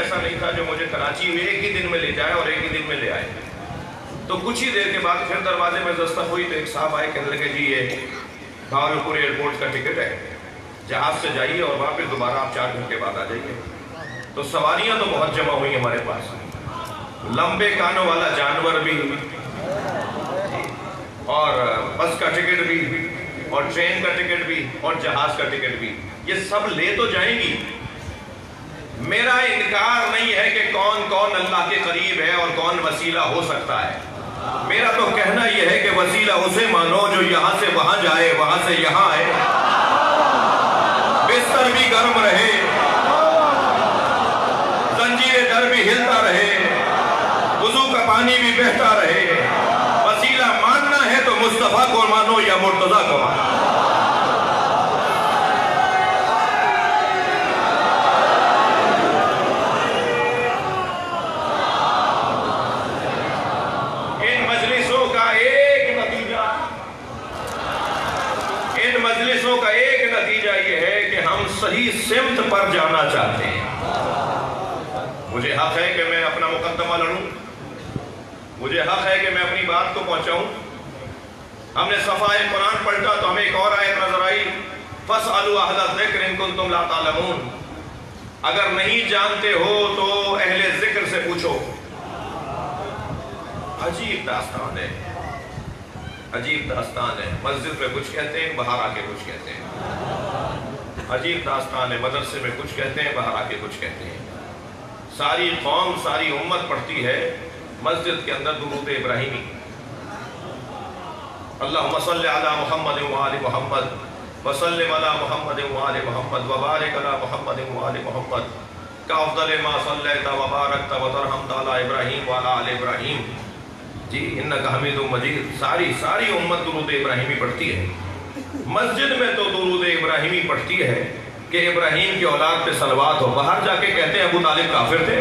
ایسا نہیں تھا جو مجھے کراچی میں ایک ہی دن میں لے جائے اور ایک ہی دن میں لے آئے. تو کچھ ہی دیر کے بعد پھر دروازے میں دستک ہوئی تو ایک صاحب آئے, کہنے لگے جی یہ بھاگلپور ایئرپورٹ کا ٹکٹ ہے, جہاز سے جائیے اور وہاں پہ دوبارہ آپ 4 گھنٹے بعد آ جائیے. تو سواریاں تو بہت جمع ہوئی ہمارے پاس, لمبے کانوں والا جانور بھی, اور بس کا ٹکٹ بھی, اور ٹرین کا ٹکٹ بھی, اور جہاز کا ٹکٹ بھی, یہ سب لے تو جائیں گی. میرا انکار نہیں ہے کہ کون کون اللہ کے قریب ہے اور کون وسیلہ ہو سکتا ہے. میرا تو کہنا یہ ہے کہ وسیلہ اسے مانو جو یہاں سے وہاں جائے, وہاں سے یہاں آئے, بستر بھی گرم رہے, زنجیر در بھی ہلتا رہے, وضو کا پانی بھی بہتا رہے. وسیلہ ماننا ہے تو مصطفیٰ کو مانو یا مرتضیٰ کو مانو. کا ایک نتیجہ یہ ہے کہ ہم صحیح سمت پر جانا چاہتے ہیں. مجھے حق ہے کہ میں اپنا مقدمہ لڑوں, مجھے حق ہے کہ میں اپنی بات کو پہنچاؤں. ہم نے صفحہ قرآن پڑھا تو ہمیں ایک اور آیت نظر آئی, فَاسْأَلُوا أَهْلَ الذِّكْرِ إِن كُنتُمْ لَا تَعْلَمُونَ. اگر نہیں جانتے ہو تو اہل ذکر سے پوچھو. عجیب داستان ہے, عجیب داستان ہے. مسجد میں کچھ کہتے ہیں, باہر آ کے کچھ کہتے ہیں. عجیب داستان ہے. مدرسے میں کچھ کہتے ہیں, باہر آ کے کچھ کہتے ہیں. ساری قوم, ساری امت پڑھتی ہے مسجد کے اندر درود ابراہیمی, اللہم صلی علی محمد وآل محمد وسلم علی محمد وآل محمد وبارک علی محمد وآل محمد کافضل ما صلیت وبارکت وترحمت علی ابراہیم وعلی آل ابراہیم. جی انکا حمید مجید. ساری امت درود ابراہیمی پڑھتی ہے. مسجد میں تو درود ابراہیمی پڑھتی ہے کہ ابراہیم کی اولاد پہ صلوات ہو. باہر جا کے کہتے ہیں ابو طالب کافر تھے.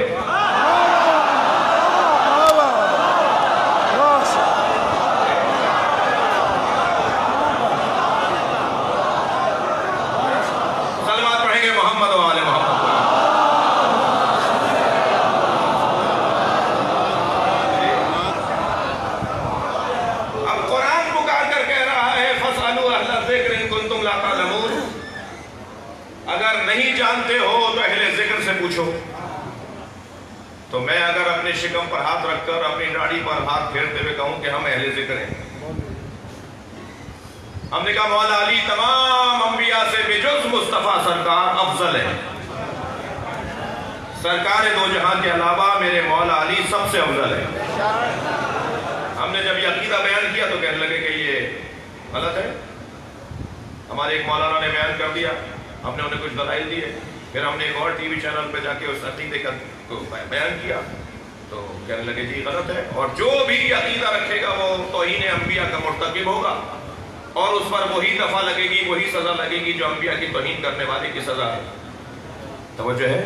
صلوات پڑھیں گے محمد و آل محمد. اگر نہیں جانتے ہو تو اہل ذکر سے پوچھو. تو میں اگر اپنے شکم پر ہاتھ رکھ کر اپنی داڑھی پر ہاتھ پھیرتے ہوئے کہوں کہ ہم اہل ذکر ہیں. ہم نے کہا مولا علی تمام انبیاء سے بجز مصطفیٰ سرکار افضل ہے. سرکار دو جہاں کے علاوہ میرے مولا علی سب سے افضل ہے. ہم نے جب یہ عقیدہ بیان کیا تو کہنے لگے کہ یہ غلط ہے. ہمارے ایک مولانا نے بیان کر دیا, ہم نے انہیں کچھ دلائل دیے, پھر ہم نے ایک اور ٹی وی چینل پہ جا کے اس عقیدے کا بیان کیا تو کہنے لگے جی غلط ہے. اور جو بھی عقیدہ رکھے گا وہ توہین انبیاء کا مرتکب ہوگا, اور اس پر وہی دفعہ لگے گی, وہی سزا لگے گی جو انبیاء کی توہین کرنے والے کی سزا ہے. توجہ ہے؟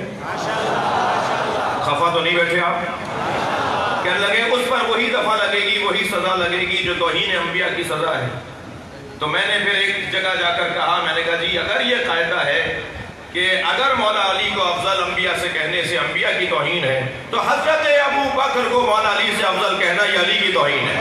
خفا تو نہیں بیٹھے آپ؟ کہنے لگے اس پر وہی دفعہ لگے گی, وہی سزا لگے گی جو توہین انبیاء کی سزا ہے. تو میں نے پھر ایک جگہ جا کر کہا, میں نے کہا جی اگر یہ قاعدہ ہے کہ اگر مولا علی کو افضل انبیاء سے کہنے سے انبیاء کی توہین ہے, تو حضرت ابو بکر کو مولا علی سے افضل کہنا یہ علی کی توہین ہے.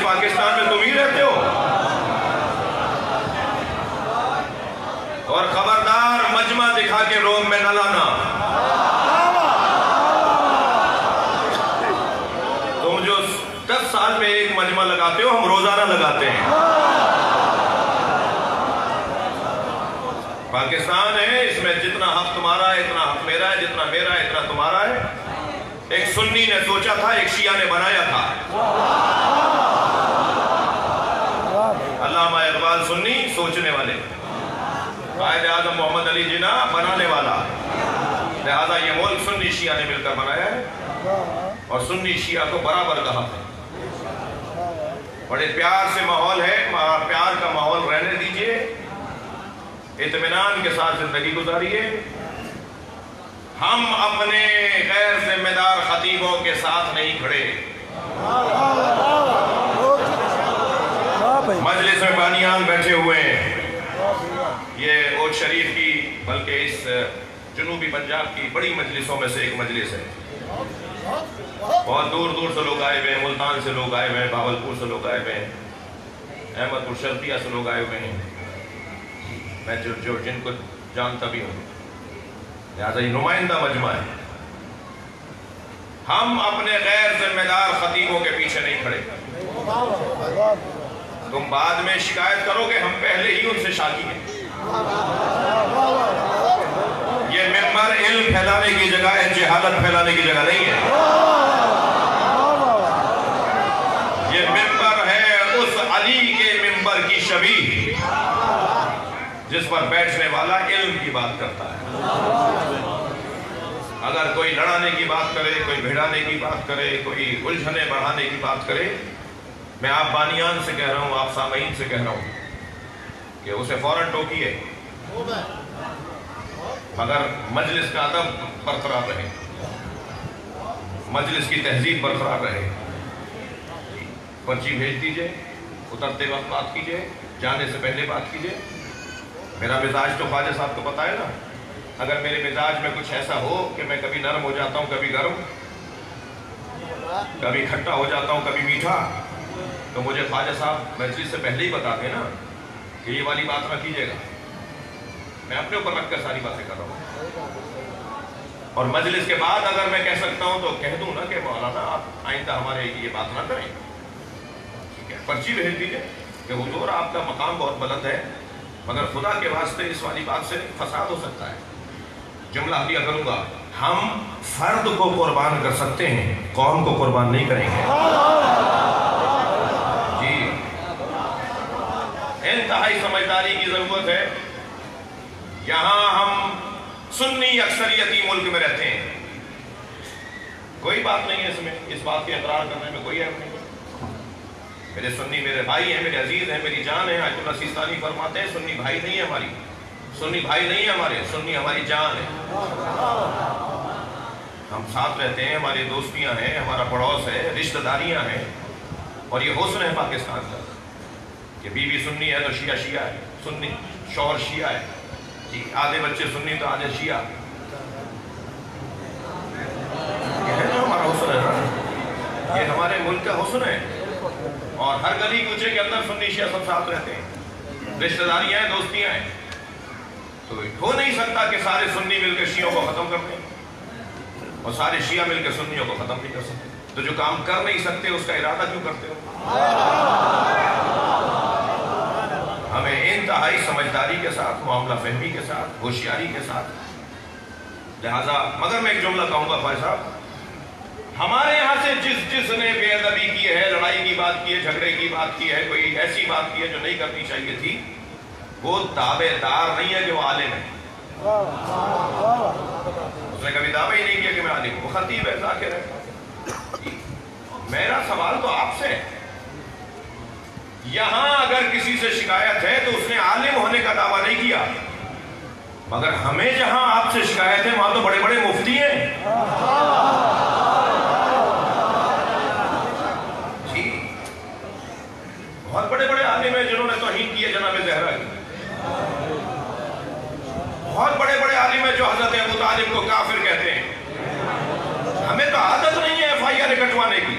پاکستان میں تم ہی رہتے ہو؟ اور خبردار مجمع دکھا کے روم میں نہ لانا. تم جو 10 سال میں ایک مجمع لگاتے ہو, ہم روزانہ لگاتے ہیں. پاکستان ہے, اس میں جتنا حق تمہارا ہے اتنا حق میرا ہے, جتنا میرا ہے اتنا تمہارا ہے. ایک سنی نے سوچا تھا, ایک شیعہ نے بنایا تھا. علامہ اقبال سنی سوچنے والے, قائد اعظم محمد علی جناح بنانے والا. لہذا یہ ملک سنی شیعہ نے مل کر بنایا ہے, اور سنی شیعہ کو برابر کہا ہے. بڑے پیار سے ماحول ہے, پیار کا ماحول رہنے دیجئے. اطمینان کے ساتھ زندگی گزاریے. ہم اپنے غیر ذمہ دار خطیبوں کے ساتھ نہیں کھڑے. مجلس میں بانیان بیٹھے ہوئے ہیں. یہ اوج شریف کی بلکہ اس جنوبی پنجاب کی بڑی مجلسوں میں سے ایک مجلس ہے. بہت دور دور سے لوگ آئے ہوئے ہیں. ملتان سے لوگ آئے ہوئے ہیں, بھاولپور سے لوگ آئے ہوئے ہیں, احمد پور شرقیہ سے لوگ آئے ہوئے ہیں. میں جن کو جانتا بھی ہوں, لہٰذا یہ نمائندہ مجمع ہے. ہم اپنے غیر ذمہ دار خطیبوں کے پیچھے نہیں کھڑے. تم بعد میں شکایت کرو گے, ہم پہلے ہی ان سے شاکی ہیں. یہ ممبر علم پھیلانے کی جگہ ہے, جہالت پھیلانے کی جگہ نہیں ہے. یہ ممبر ہے اس علی کے ممبر کی شبیہ جس پر بیٹھنے والا علم کی بات کرتا ہے. اگر کوئی لڑانے کی بات کرے, کوئی بھیڑانے کی بات کرے, کوئی الجھنے بڑھانے کی بات کرے, میں آپ بانیان سے کہہ رہا ہوں, آپ سامعین سے کہہ رہا ہوں کہ اسے فوراً ٹوکیے, مگر مجلس کا ادب برقرار رہے, مجلس کی تہذیب برقرار رہے. پرچی بھیج دیجئے, اترتے وقت بات کیجئے, جانے سے پہلے بات کیجئے. میرا مزاج تو خواجہ صاحب کو پتہ ہے نا. اگر میرے مزاج میں کچھ ایسا ہو کہ میں کبھی نرم ہو جاتا ہوں, کبھی گرم, کبھی کھٹا ہو جاتا ہوں, کبھی میٹھا, تو مجھے خواجہ صاحب مجلس سے پہلے ہی بتا دیں نا کہ یہ والی بات نہ کیجئے گا. میں اپنے اوپر رکھ کر ساری باتیں کر رہا ہوں. اور مجلس کے بعد اگر میں کہہ سکتا ہوں تو کہہ دوں نا کہ مولانا آپ آئندہ ہمارے یہ بات نہ کریں. ٹھیک ہے, پرچی بھیج دیجئے کہ حضور آپ کا مقام بہت بلند ہے, مگر خدا کے واسطے اس والی بات سے فساد ہو سکتا ہے. جملہ دیا کروں گا, ہم فرد کو قربان کر سکتے ہیں, قوم کو قربان نہیں کریں گے. جی, انتہائی سمجھداری کی ضرورت ہے. یہاں ہم سنی اکثریتی ملک میں رہتے ہیں, کوئی بات نہیں ہے اس میں, اس بات کے اقرار کرنے میں کوئی عیب نہیں. میرے سنی میرے بھائی ہیں, میرے عزیز ہیں, میری جان ہے. آیت اللہ سیستانی فرماتے ہیں سنی بھائی نہیں ہے ہماری, سنی بھائی نہیں ہے ہمارے, سنی ہماری جان ہے. ہم ساتھ رہتے ہیں, ہماری دوستیاں ہیں, ہمارا پڑوس ہے, رشتہ داریاں ہیں. اور یہ حسن ہے پاکستان کا کہ بیوی سنی ہے تو شیعہ شیعہ ہے, سنی شوہر شیعہ ہے, جی آدھے بچے سنی تو آدھے شیعہ. یہ ہے نا ہمارا حسن ہے نا, یہ ہمارے ملک کا حسن ہے. اور ہر گلی کوچے کے اندر سنی شیعہ سب ساتھ رہتے ہیں, رشتہ داریاں ہیں, دوستیاں ہیں. تو ہو نہیں سکتا کہ سارے سنی مل کے شیعوں کو ختم کر دیں اور سارے شیعہ مل کے سنیوں کو ختم نہیں کر سکتے. تو جو کام کر نہیں سکتے اس کا ارادہ کیوں کرتے ہو؟ ہمیں انتہائی سمجھداری کے ساتھ, معاملہ فہمی کے ساتھ, ہوشیاری کے ساتھ. لہذا مگر میں ایک جملہ کہوں گا بھائی صاحب, ہمارے یہاں سے جس نے بے ادبی کی ہے, لڑائی کی بات کی ہے, جھگڑے کی بات کی ہے, کوئی ایسی بات کی ہے جو نہیں کرنی چاہیے تھی, وہ دعوے دار نہیں ہے کہ وہ عالم ہے. اس نے کبھی دعویٰ ہی نہیں کیا کہ میں عالم ہوں, وہ خطیب ہے, ذاکر ہے. میرا سوال تو آپ سے ہے, یہاں اگر کسی سے شکایت ہے تو اس نے عالم ہونے کا دعویٰ نہیں کیا, مگر ہمیں جہاں آپ سے شکایت ہے وہاں تو بڑے بڑے مفتی ہیں. جی, بہت بڑے بڑے عالم ہیں جنہوں نے توہین کی ہے جناب زہرا کی. بہت بڑے بڑے عالم ہیں جو حضرت ابو طالب کو کافر کہتے ہیں. ہمیں تو عادت نہیں ہے FIR کٹوانے کی,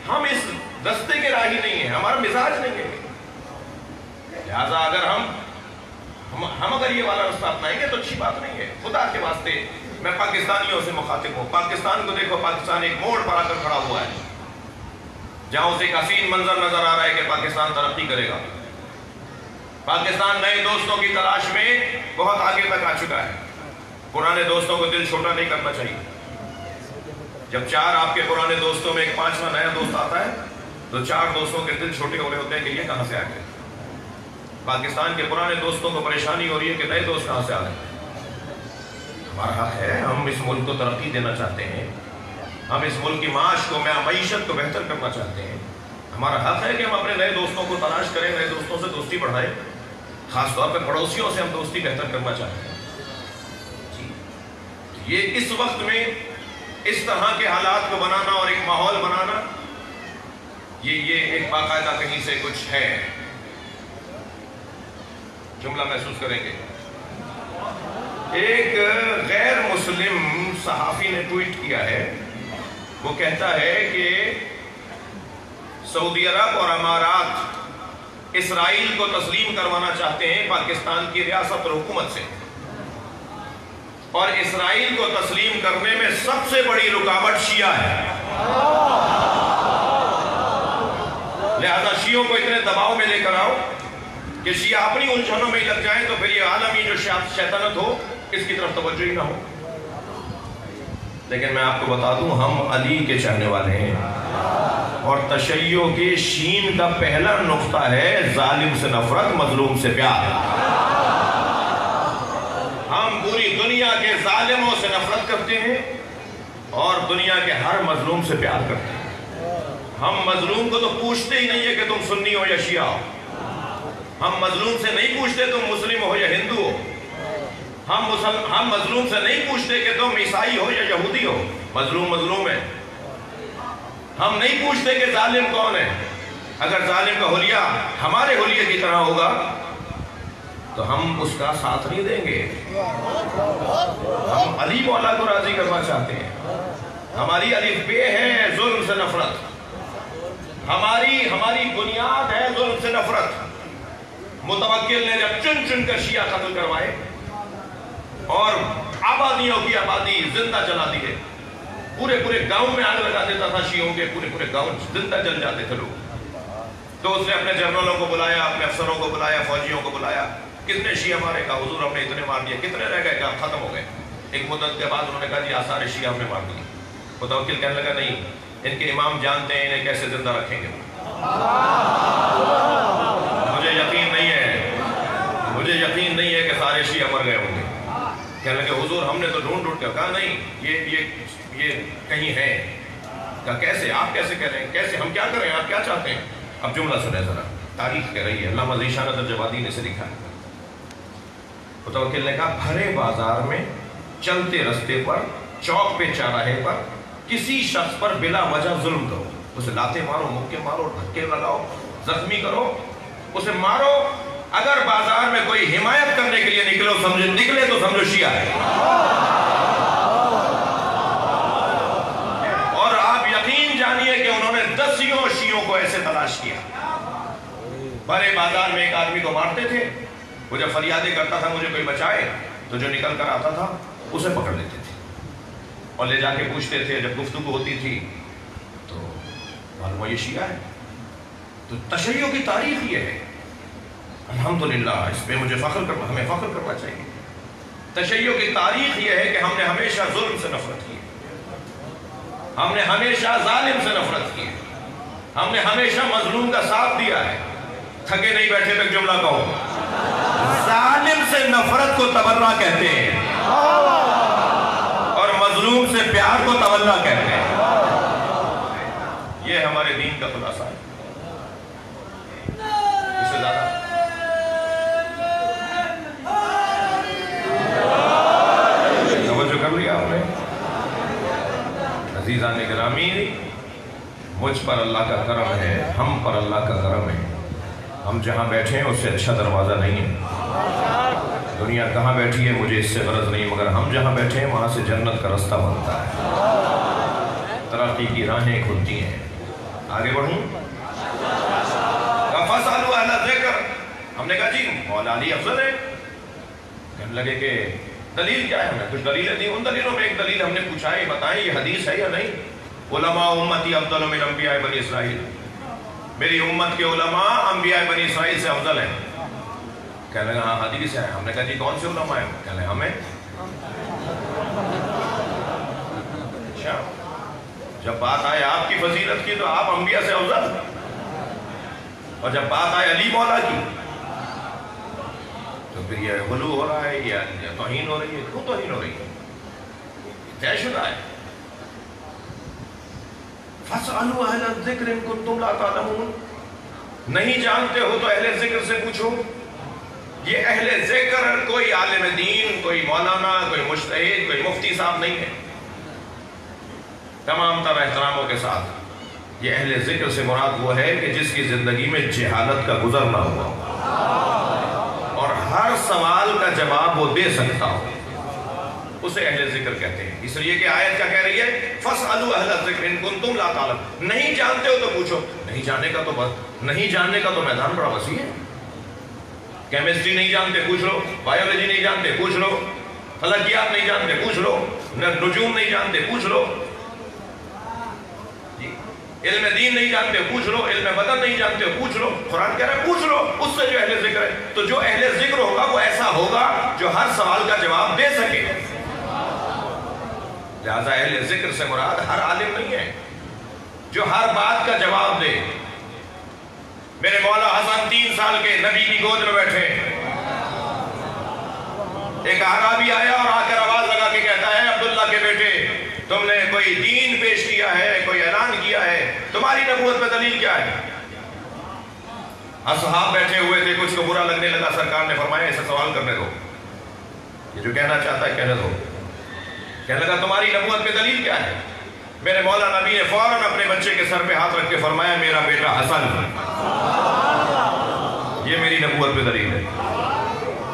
ہم اس دستے کے راہی نہیں ہیں, ہمارا مزاج نہیں ہے. لہذا اگر ہم اگر یہ والا رستہ اپنائیں گے تو اچھی بات نہیں ہے. خدا کے واسطے میں پاکستانیوں سے مخاطب ہوں, پاکستان کو دیکھو, پاکستان ایک موڑ پر آ کر کھڑا ہوا ہے جہاں اسے ایک حسین منظر نظر آ رہا ہے کہ پاکستان ترقی کرے گا. پاکستان نئے دوستوں کی تلاش میں بہت آگے تک آ چکا ہے. پرانے دوستوں کو دل چھوٹا نہیں کرنا چاہیے. جب 4 آپ کے پرانے دوستوں میں ایک 5واں نیا دوست آتا ہے تو 4 دوستوں کے دل چھوٹے ہو رہے ہوتے ہیں کہ یہ کہاں سے آ گئے. پاکستان کے پرانے دوستوں کو پریشانی ہو رہی ہے کہ نئے دوست کہاں سے آ گئے. ہمارا حق ہے, ہم اس ملک کو ترقی دینا چاہتے ہیں, ہم اس ملک کی معاش کو, معیشت کو بہتر کرنا چاہتے ہیں. ہمارا حق ہے کہ ہم اپنے نئے دوستوں کو تلاش کریں, نئے دوستوں سے دوستی بڑھائیں. خاص طور پہ پڑوسیوں سے ہم دوستی بہتر کرنا چاہتے ہیں. یہ اس وقت میں اس طرح کے حالات کو بنانا اور ایک ماحول بنانا، یہ ایک باقاعدہ کہیں سے کچھ ہے. جملہ محسوس کریں گے. ایک غیر مسلم صحافی نے ٹویٹ کیا ہے، وہ کہتا ہے کہ سعودی عرب اور امارات اسرائیل کو تسلیم کروانا چاہتے ہیں پاکستان کی ریاست اور حکومت سے، اور اسرائیل کو تسلیم کرنے میں سب سے بڑی رکاوٹ شیعہ ہے. لہذا شیعوں کو اتنے دباؤ میں لے کر آؤ کہ شیعہ اپنی الجھنوں میں ہی لگ جائیں، تو پھر یہ عالمی جو شیطنت ہو اس کی طرف توجہ ہی نہ ہو. لیکن میں آپ کو بتا دوں، ہم علی کے چاہنے والے ہیں، اور تشیع کے شین کا پہلا نقطہ ہے ظالم سے نفرت، مظلوم سے پیار. ہم پوری دنیا کے ظالموں سے نفرت کرتے ہیں اور دنیا کے ہر مظلوم سے پیار کرتے ہیں. ہم مظلوم کو تو پوچھتے ہی نہیں ہے کہ تم سنی ہو یا شیعہ ہو. ہم مظلوم سے نہیں پوچھتے تم مسلم ہو یا ہندو ہو. ہم مظلوم سے نہیں پوچھتے کہ تم عیسائی ہو یا یہودی ہو. مظلوم ہے. ہم نہیں پوچھتے کہ ظالم کون ہے. اگر ظالم کا حلیہ ہمارے حلیے کی طرح ہوگا تو ہم اس کا ساتھ نہیں دیں گے. ہم علی مولا کو راضی کرنا چاہتے ہیں. ہماری الف بے ہے ظلم سے نفرت. ہماری بنیاد ہے ظلم سے نفرت. متوکل نے جب چن کر شیعہ قتل کروائے اور آبادیوں کی آبادی زندہ جلا دی ہے، پورے گاؤں میں آگ لگا دیتا تھا شیعوں کے، پورے گاؤں زندہ جل جاتے تھے لوگ. تو اس نے اپنے جنرلوں کو بلایا، اپنے افسروں کو بلایا، فوجیوں کو بلایا. کتنے شیعہ مارے؟ کہا حضور ہم نے اتنے مار دیا. کتنے رہ گئے؟ کہا ختم ہو گئے. ایک مدت کے بعد انہوں نے کہا جی سارے شیعہ ہم نے مار دیے. متوکل کہنے لگا نہیں، ان کے امام جانتے ہیں انہیں کیسے زندہ رکھیں گے. مجھے یقین نہیں ہے کہ سارے شیعہ مر گئے ہوں گے. کہنے لگے حضور ہم نے تو ڈھونڈ کر. کہا نہیں، یہ کہیں ہے. کہا کیسے؟ آپ کیسے کہہ رہے ہیں؟ کیسے؟ ہم کیا کریں؟ آپ کیا چاہتے ہیں؟ اب جملہ سنیں ذرا، تاریخ کہہ رہی ہے. علامہ ذیشان درجوادی نے اسے لکھا ہے. متوکل نے کہا بھرے بازار میں، چلتے رستے پر، چوک پہ، چوراہے پر کسی شخص پر بلا وجہ ظلم کرو. اسے لاتے مارو، مکے مارو، دھکے لگاؤ، زخمی کرو، اسے مارو. اگر بازار میں کوئی حمایت کرنے کے لیے نکلے تو سمجھو شیعہ ہے. اور آپ یقین جانیے کہ انہوں نے دسیوں شیعوں کو ایسے تلاش کیا. بڑے بازار میں ایک آدمی کو مارتے تھے، وہ جب فریادیں کرتا تھا مجھے کوئی بچائے، تو جو نکل کر آتا تھا اسے پکڑ لیتے تھے اور لے جا کے پوچھتے تھے. جب گفتگو ہوتی تھی تو معلوم یہ شیعہ ہے. تو تشیع کی تاریخ یہ ہے. الحمدللہ اس پہ ہمیں فخر کرنا چاہیے. تشیع کی تاریخ یہ ہے کہ ہم نے ہمیشہ ظلم سے نفرت کی، ہم نے ہمیشہ ظالم سے نفرت کی، ہم نے ہمیشہ مظلوم کا ساتھ دیا ہے. تھکے نہیں بیٹھے تک جملہ کہو، ظالم سے نفرت کو تبرہ کہتے ہیں اور مظلوم سے پیار کو تولا کہتے ہیں. یہ ہمارے دین کا خلاصہ ہے. اس سے زیادہ توجہ کر لیا آپ نے. عزیزان گرامی، مجھ پر اللہ کا کرم ہے، ہم پر اللہ کا کرم ہے. ہم جہاں بیٹھے ہیں اس سے اچھا دروازہ نہیں ہے. دنیا کہاں بیٹھی ہے مجھے اس سے غرض نہیں، مگر ہم جہاں بیٹھے ہیں وہاں سے جنت کا رستہ بنتا ہے، ترقی کی راہیں کھلتی ہیں. آگے بڑھوں. فَاسْأَلُوا أَهْلَ الذِّكْرِ. ہم نے کہا جی مولا علی افضل ہے. کہنے لگے کہ دلیل کیا ہے؟ ہم نے کچھ دلیلیں دی. ان دلیلوں میں ایک دلیل ہم نے پوچھا ہے، بتائیں یہ حدیث ہے یا نہیں. علماء امتی افضل من انبیاء بنی اسرائیل. میری امت کے علماء انبیاء بنی اسرائیل سے افضل ہیں. کہنے لگا ہاں حدیث ہے. ہم نے کہا جی کون سے علماء ہیں؟ کہنے لگا ہمیں. اچھا، جب بات آئے آپ کی فضیلت کی تو آپ انبیاء سے افضل، اور جب بات آئے علی مولا کی تو پھر یہ غلو ہو رہا ہے یا توہین ہو رہی ہے. کیوں توہین ہو رہی ہے؟ طے شدہ ہے. فَاسْأَلُوا أَهْلَ الذِّكْرِ إِن كُنتُمْ لَا تَعْلَمُونَ. نہیں جانتے ہو تو اہل ذکر سے پوچھو. یہ اہل ذکر کوئی عالم دین، کوئی مولانا، کوئی مجتہد، کوئی مفتی صاحب نہیں ہے۔ تمام تر احتراموں کے ساتھ یہ اہل ذکر سے مراد وہ ہے کہ جس کی زندگی میں جہالت کا گزر نہ ہوا اور ہر سوال کا جواب وہ دے سکتا ہو، اسے اہل ذکر کہتے ہیں۔ اس لیے کہ آیت کیا کہہ رہی ہے؟ فَاسْأَلُوا أَهْلَ الذِّكْرِ إِن كُنتُمْ لَا تَعْلَمُونَ۔ نہیں جانتے ہو تو پوچھو۔ نہیں جاننے کا تو میدان بڑا وسیع ہے۔ کیمسٹری نہیں جانتے پوچھ لو، بایولوجی نہیں جانتے پوچھ لو، فلکیات نہیں جانتے پوچھ لو، نجوم نہیں جانتے پوچھ لو، علم دین نہیں جانتے پوچھ لو، علم بدن نہیں جانتے پوچھ لو۔ قرآن کہہ رہا ہے پوچھ لو اس سے جو اہل ذکر ہے۔ تو جو اہل ذکر ہوگا وہ ایسا ہوگا جو ہر سوال کا جواب دے سکے۔ لہذا اہل ذکر سے مراد ہر عالم نہیں ہے جو ہر بات کا جواب دے۔ میرے مولا حسن 3 سال کے نبی کی گود میں بیٹھے، ایک اعرابی آیا اور آ کر آواز لگا کے کہتا ہے عبداللہ کے بیٹے، تم نے کوئی دین پیش کیا ہے، کوئی اعلان کیا ہے، تمہاری نبوت میں دلیل کیا ہے؟ اصحاب بیٹھے ہوئے تھے، کچھ کو برا لگنے لگا، سرکار نے فرمایا اسے سوال کرنے دو، یہ جو کہنا چاہتا ہے کہنے دو۔ کہنے لگا تمہاری نبوت میں دلیل کیا ہے؟ میرے مولا نبی نے فوراً اپنے بچے کے سر پہ ہاتھ رکھ کے فرمایا میرا بیٹا حسن، یہ میری نبوت پہ دلیل ہے۔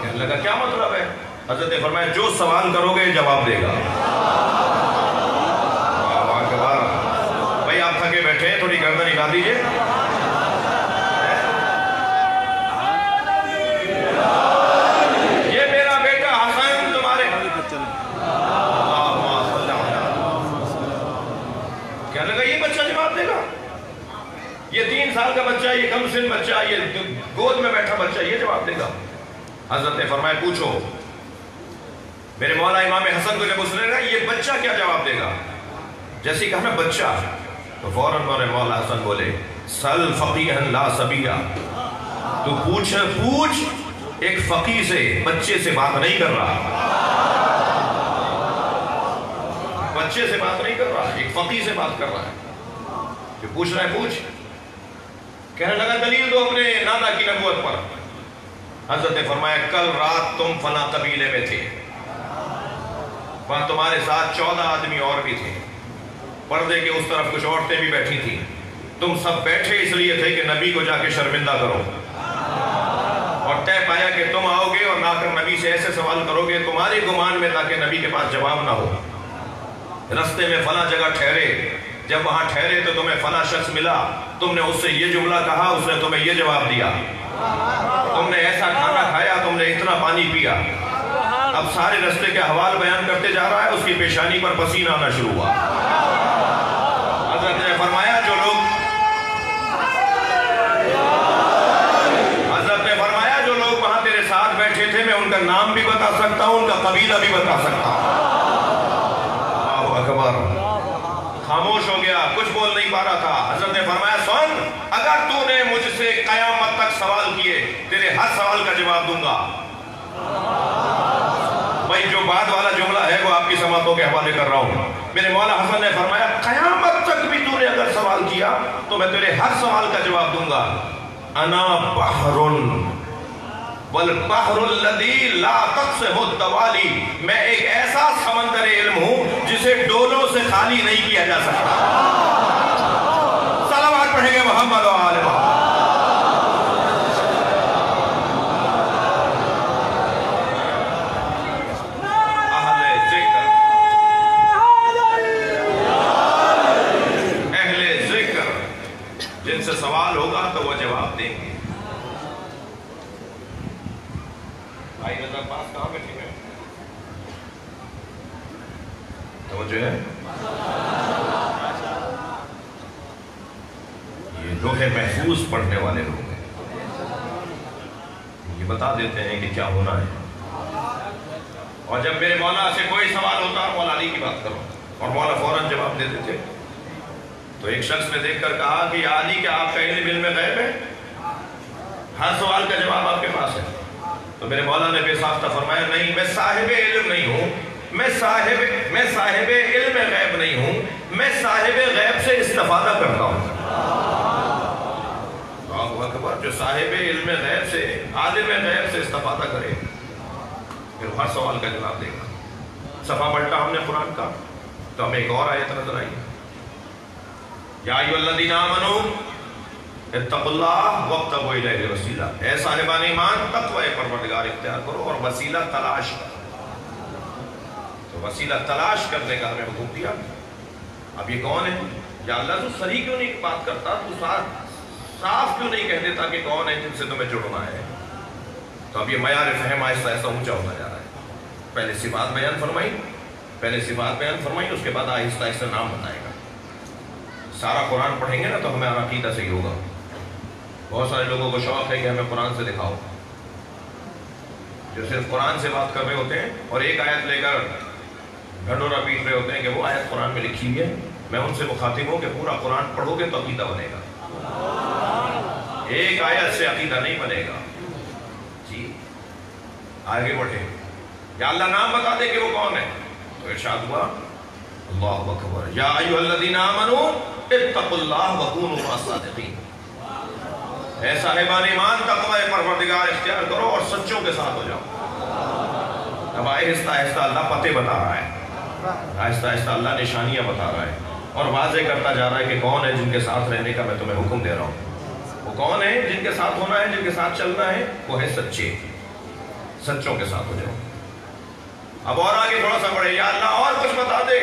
کہنے لگا کیا مطلب ہے؟ حضرت نے فرمایا جو سوال کرو گے جواب دے گا۔ بھائی آپ تھکے بیٹھے ہیں، تھوڑی گردن ہلا دیجئے۔ یہ میرا بیٹا حسن تمہارے کہنے لگا یہ بچہ جواب دے گا، یہ 3 سال کا بچہ، یہ کم سن بچہ، یہ گود میں بیٹھا بچہ، یہ جواب دے گا۔ حضرت نے فرمایا پوچھو۔ میرے مولا امام حسن کو جب اس نے کہا یہ بچہ کیا جواب دے گا، جیسے کہا نا بچہ، تو فوراً میرے مولا حسن بولے سل فقیہن لا صبیہ، تو پوچھ ایک فقیہ سے، بچے سے بات نہیں کر رہا، بچے سے بات نہیں کر رہا، ایک فقیہ سے بات کر رہا ہے، جو پوچھ رہا ہے پوچھ۔ کہنے لگا دلیل دو اپنے نانا کی نبوت پر۔ حضرت نے فرمایا کل رات تم فلاں قبیلے میں تھے، وہاں تمہارے ساتھ 14 آدمی اور بھی تھے، پردے کے اس طرف کچھ عورتیں بھی بیٹھی تھیں، تم سب بیٹھے اس لیے تھے کہ نبی کو جا کے شرمندہ کرو، اور طے پایا کہ تم آؤ گے اور نہ کر نبی سے ایسے سوال کرو گے تمہارے گمان میں تاکہ نبی کے پاس جواب نہ ہو۔ رستے میں فلاں جگہ ٹھہرے، جب وہاں ٹھہرے تو تمہیں فلاں شخص ملا، تم نے اس سے یہ جملہ کہا، اس نے تمہیں یہ جواب دیا، تم نے ایسا کھانا کھایا، تم نے اتنا پانی پیا۔ اب سارے رستے کے حوال بیان کرتے جا رہا ہے، اس کی پیشانی پر پسینہ آنا شروع ہوا۔ حضرت نے فرمایا جو لوگ وہاں تیرے ساتھ بیٹھے تھے میں ان کا نام بھی بتا سکتا ہوں، ان کا قبیلہ بھی بتا سکتا ہوں۔ اللہ اکبر، خاموش ہو گیا، کچھ بول نہیں پا رہا تھا۔ حضرت نے فرمایا سن، اگر تو نے مجھ سے قیامت تک سوال کیے تیرے ہر سوال کا جواب دوں گا۔ بھائی جو بعد والا جملہ ہے وہ آپ کی سماعتوں کے حوالے کر رہا ہوں۔ میرے مولا حسن نے فرمایا قیامت تک بھی تو نے اگر سوال کیا تو میں تیرے ہر سوال کا جواب دوں گا۔ انا بحر والبحر الذی لا تقسم الدوالی، میں ایک ایسا سمندر علم ہوں جسے ڈولوں سے خالی نہیں کیا جا سکتا۔ صلوات پڑھیں گے محمد و آل محمد۔ جن سے سوال ہوگا تو وہ جواب دیں گے۔ بھائی نظر پاس کہاں بیٹھے ہیں؟ توجہ ہے؟ یہ لوح محفوظ پڑھنے والے لوگ ہیں، یہ بتا دیتے ہیں کہ کیا ہونا ہے۔ اور جب میرے مولا سے کوئی سوال ہوتا مولا علی کی بات کرو، اور مولا فوراً جواب دے دیتے۔ تو ایک شخص نے دیکھ کر کہا کہ یا علی کیا آپ کا علم میں غیب ہے؟ ہر سوال کا جواب آپ کے پاس ہے؟ تو میرے مولا نے بے ساختہ فرمایا نہیں، میں صاحب علم نہیں ہوں، میں صاحب علم غیب نہیں ہوں، میں صاحب غیب سے استفادہ کرتا ہوں۔ اللہ اکبر، جو صاحب علم غیب سے، عالم غیب سے استفادہ کرے پھر ہر سوال کا جواب دے گا۔ صفحہ پلٹا ہم نے قرآن کا تو ہمیں ایک اور آیت نظر آئی، یا ایھا الذین آمنوا اتقوا اللہ وابتغوا الیہ الوسیلہ، اے صاحبان ایمان تقوی پروردگار اختیار کرو اور وسیلہ تلاش کرو۔ تو وسیلہ تلاش کرنے کا ہمیں حکم دیا۔ اب یہ کون ہے؟ یا اللہ تو صریح کیوں نہیں بات کرتا، تو صاف کیوں نہیں کہہ دیتا کہ کون ہے جن سے تمہیں جڑنا ہے؟ تو اب یہ معیار فہم آہستہ آہستہ اونچا ہوتا جا رہا ہے۔ پہلے صفات بیان فرمائی، اس کے بعد آہستہ آہستہ نام بتائے گا۔ سارا قرآن پڑھیں گے نا تو ہمارا عقیدہ صحیح ہوگا۔ بہت سارے لوگوں کو شوق ہے کہ ہمیں قرآن سے دکھاؤ، جو صرف قرآن سے بات کر رہے ہوتے ہیں اور ایک آیت لے کر ڈھنڈورا پیٹ رہے ہوتے ہیں کہ وہ آیت قرآن میں لکھی ہوئی ہے۔ میں ان سے مخاطب ہوں کہ پورا قرآن پڑھو گے تو عقیدہ بنے گا، ایک آیت سے عقیدہ نہیں بنے گا۔ جی آگے بڑھے، یا اللہ نام بتا دے کہ وہ کون ہے، تو ارشاد ہوا اللہ اکبر، یا ایھا الذین آمنوا اتقوا اللہ وکونوا مع الصادقین، اے صاحبان ایمان تقوی پروردگار اختیار کرو اور سچوں کے ساتھ ہو جاؤ۔ اب آہستہ آہستہ اللہ پتے بتا رہا ہے، آہستہ آہستہ اللہ نشانیاں بتا رہا ہے اور واضح کرتا جا رہا ہے کہ کون ہے جن کے ساتھ رہنے کا میں تمہیں حکم دے رہا ہوں۔ وہ کون ہے جن کے ساتھ ہونا ہے، جن کے ساتھ چلنا ہے، وہ ہے سچے، سچوں کے ساتھ ہو جاؤ۔ اب اور آگے تھوڑا سا بڑھے، یا اللہ اور کچھ بتا دے،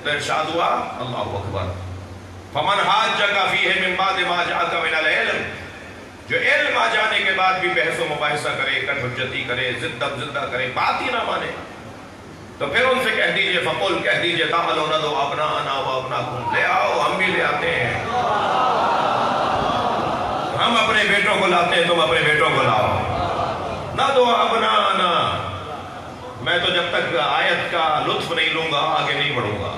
تو ارشاد ہوا اللہ اکبر، فمن حاجک فیہ من بعد ما جاءک من العلم، جو علم آ جانے کے بعد بھی بحث و مباحثہ کرے، کٹ حجتی کرے، زدہ زدہ کرے، بات ہی نہ مانے، تو پھر ان سے کہہ دیجئے، فقل کہہ دیجئے، تعالوا ندعو ابناءنا وابناءکم، لے آؤ ہم بھی لے آتے ہیں، ہم اپنے بیٹوں کو لاتے ہیں، تم اپنے بیٹوں کو لاؤ، ندعو ابناءنا، میں تو جب تک آیت کا لطف نہیں لوں گا آگے نہیں بڑھوں گا،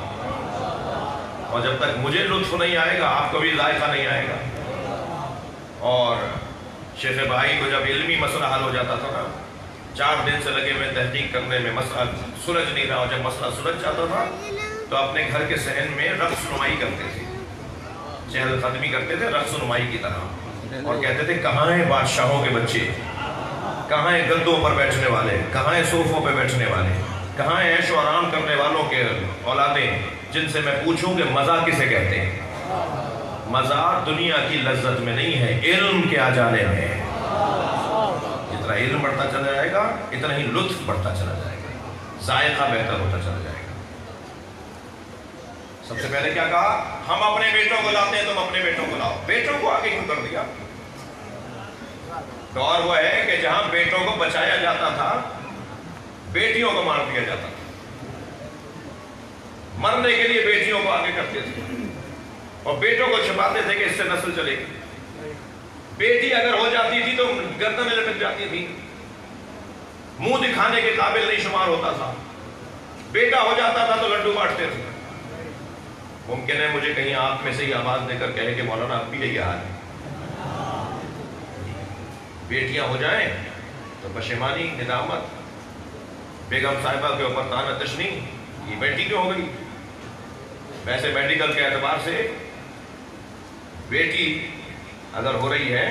اور جب تک مجھے لطف نہیں آئے گا آپ کو بھی ذائقہ نہیں آئے گا۔ اور شیخ بھائی کو جب علمی مسئلہ حل ہو جاتا تھا نا، 4 دن سے لگے ہوئے تحقیق کرنے میں مسئلہ سلجھ نہیں رہا، اور جب مسئلہ سلجھ جاتا تھا تو اپنے گھر کے صحن میں رقص نمائی کرتے تھے، چہل قدمی کرتے تھے رقص نمائی کی طرح، اور کہتے تھے کہاں ہیں بادشاہوں کے بچے، کہاں ہیں گدوں پر بیٹھنے والے، کہاں ہیں صوفوں پہ بیٹھنے والے، کہاں ہیں عیش و آرام کرنے والوں کے اولادیں جن سے میں پوچھوں کہ مزہ کسے کہتے ہیں۔ مزہ دنیا کی لذت میں نہیں ہے، علم کے آ جانے میں ہے۔ جتنا علم بڑھتا چلا جائے گا اتنا ہی لطف بڑھتا چلا جائے گا، ذائقہ بہتر ہوتا چلا جائے گا۔ سب سے پہلے کیا کہا؟ ہم اپنے بیٹوں کو لاتے ہیں، تم اپنے بیٹوں کو لاؤ۔ بیٹوں کو آگے کیوں کر دیا؟ دور وہ ہے کہ جہاں بیٹوں کو بچایا جاتا تھا بیٹیوں کو مار دیا جاتا تھا، مرنے کے لیے بیٹیوں کو آگے کرتے تھے اور بیٹوں کو چھپاتے تھے کہ اس سے نسل چلے گی۔ بیٹی اگر ہو جاتی تھی تو گردن لٹک جاتی تھی، منہ دکھانے کے قابل نہیں شمار ہوتا تھا، بیٹا ہو جاتا تھا تو لڈو بانٹتے تھے۔ ممکن ہے مجھے کہیں آپ میں سے ہی آواز دے کر کہے کہ مولانا اب بھی یہی حال ہے، بیٹیاں ہو جائیں تو پشیمانی، ندامت، بیگم صاحبہ کے اوپر طعنہ تشنی، یہ بیٹی کیوں ہو گئی؟ ویسے میڈیکل کے اعتبار سے بیٹی اگر ہو رہی ہے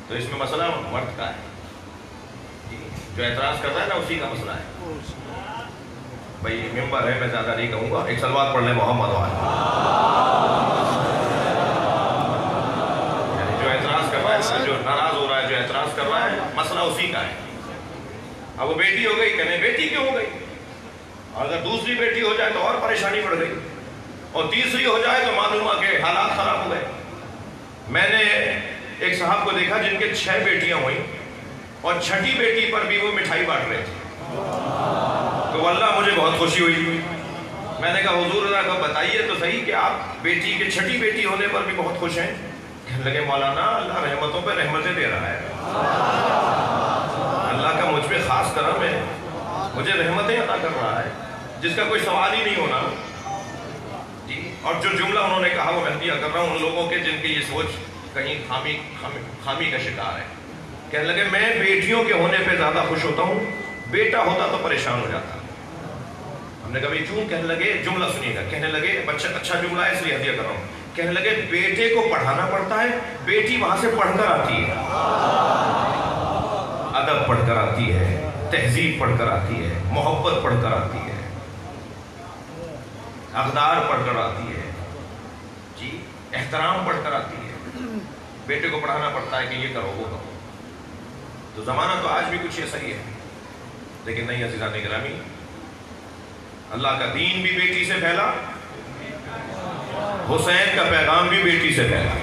تو اس میں مسئلہ مرد کا ہے، جو اعتراض کر رہا ہے نا اسی کا مسئلہ ہے۔ بھائی ممبر ہے، میں زیادہ نہیں کہوں گا، ایک صلوات پڑھ لیں محمد والے۔ یعنی جو اعتراض کر رہا ہے، جو ناراض ہو رہا ہے، جو اعتراض کر رہا ہے، مسئلہ اسی کا ہے۔ اب وہ بیٹی ہو گئی، کہنے بیٹی کیوں ہو گئی؟ اگر دوسری بیٹی ہو جائے تو اور پریشانی بڑھ گئی، اور تیسری ہو جائے تو معلوم ہوا کہ حالات خراب ہو گئے۔ میں نے ایک صاحب کو دیکھا جن کے 6 بیٹیاں ہوئیں اور 6ٹھی بیٹی پر بھی وہ مٹھائی بانٹ رہے تھے، تو واللہ مجھے بہت خوشی ہوئی۔ میں نے کہا حضور اللہ کو بتائیے تو صحیح کہ آپ بیٹی کے 6ٹھی بیٹی ہونے پر بھی بہت خوش ہیں۔ کہنے لگے مولانا اللہ رحمتوں پہ رحمتیں دے رہا ہے، اللہ کا مجھ پہ خاص کرم ہے، مجھے رحمتیں عطا کر رہا ہے جس کا کوئی سوال ہی نہیں ہونا۔ جی، اور جو جملہ انہوں نے کہا وہ میں دیا کر رہا ہوں ان لوگوں کے جن کی یہ سوچ کہیں خامی کا شکار ہے۔ کہنے لگے میں بیٹیوں کے ہونے پہ زیادہ خوش ہوتا ہوں، بیٹا ہوتا تو پریشان ہو جاتا۔ ہم نے کہا کیوں؟ کہنے لگے جملہ سنیے گا، کہنے لگے بچہ اچھا جملہ ہے اس لیے ہدیہ کر رہا ہوں، کہنے لگے بیٹے کو پڑھانا پڑتا ہے، بیٹی وہاں سے پڑھ کر آتی ہے، ادب پڑھ کر آتی ہے، تہذیب پڑھ کر آتی ہے، محبت پڑھ کر آتی ہے، اقدار پڑھ کر آتی ہے، جی احترام پڑھ کر آتی ہے۔ بیٹے کو پڑھانا پڑتا ہے کہ یہ کرو وہ کرو۔ تو زمانہ تو آج بھی کچھ ایسا ہی ہے، لیکن نہیں عزیزان گرامی، اللہ کا دین بھی بیٹی سے پھیلا، حسین کا پیغام بھی بیٹی سے پھیلا،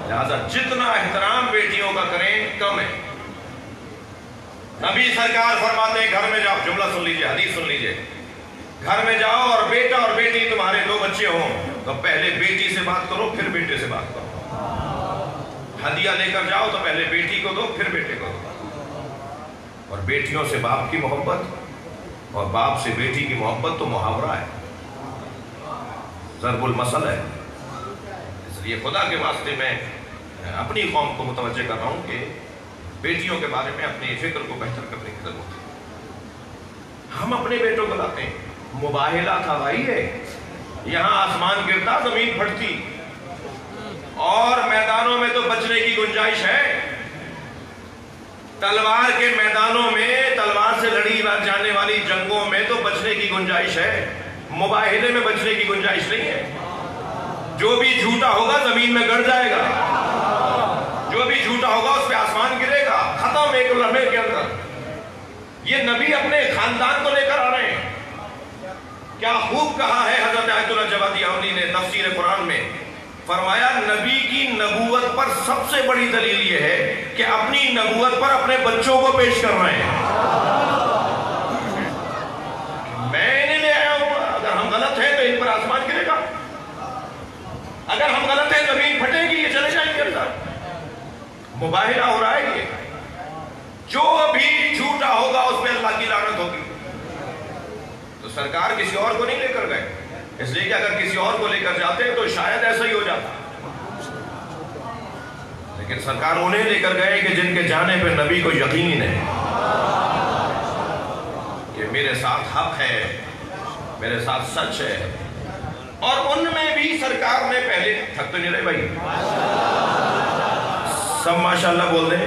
لہذا جتنا احترام بیٹیوں کا کریں کم ہے۔ نبی سرکار فرماتے ہیں گھر میں جاؤ، جملہ سن لیجئے، حدیث سن لیجئے، گھر میں جاؤ اور بیٹا اور بیٹی تمہارے دو بچے ہوں تو پہلے بیٹی سے بات کرو پھر بیٹے سے بات کرو۔ ہدیہ لے کر جاؤ تو پہلے بیٹی کو دو پھر بیٹے کو دو۔ اور بیٹیوں سے باپ کی محبت اور باپ سے بیٹی کی محبت تو محاورہ ہے، ضرب المثل ہے۔ اس لیے خدا کے واسطے میں اپنی قوم کو متوجہ کر رہا ہوں کہ بیٹیوں کے بارے میں اپنی فکر کو بہتر کرنے کی ضرورت ہے۔ ہم اپنے بیٹوں کو لاتے ہیں، مباہلہ تھا بھائی ہے، یہاں آسمان گرتا زمین پھٹتی، اور میدانوں میں تو بچنے کی گنجائش ہے۔ تلوار کے میدانوں میں، تلوار سے لڑی جانے والی جنگوں میں تو بچنے کی گنجائش ہے، مباہلے میں بچنے کی گنجائش نہیں ہے۔ جو بھی جھوٹا ہوگا زمین میں گڑ جائے گا، جو بھی جھوٹا ہوگا اس پہ آسمان گرے گا، ختم ایک لمحے کے اندر۔ یہ نبی اپنے خاندان کو لے کر آ رہے ہیں۔ کیا خوب کہا ہے حضرت آیت اللہ جوادی آمنی نے تفسیر قرآن میں، فرمایا نبی کی نبوت پر سب سے بڑی دلیل یہ ہے کہ اپنی نبوت پر اپنے بچوں کو پیش کر رہے ہیں۔ میں نہیں لے آیا ہوں، اگر ہم غلط ہیں تو ان پر آسمان گرے گا، اگر ہم غلط ہیں زمین پھٹے گی، یہ چلے جائیں گے اندر۔ مباہلہ ہو رہا ہے یہ، جو بھی جھوٹا ہوگا اس پہ اللہ کی لعنت ہوگی۔ تو سرکار کسی اور کو نہیں لے کر گئے، اس لیے کہ اگر کسی اور کو لے کر جاتے تو شاید ایسا ہی ہو جاتا، لیکن سرکار انہیں لے کر گئے کہ جن کے جانے پہ نبی کو یقین ہے کہ میرے ساتھ حق ہے، میرے ساتھ سچ ہے۔ اور ان میں بھی سرکار نے پہلے، تھک تو نہیں رہے بھائی، سب ماشاءاللہ بول دیں،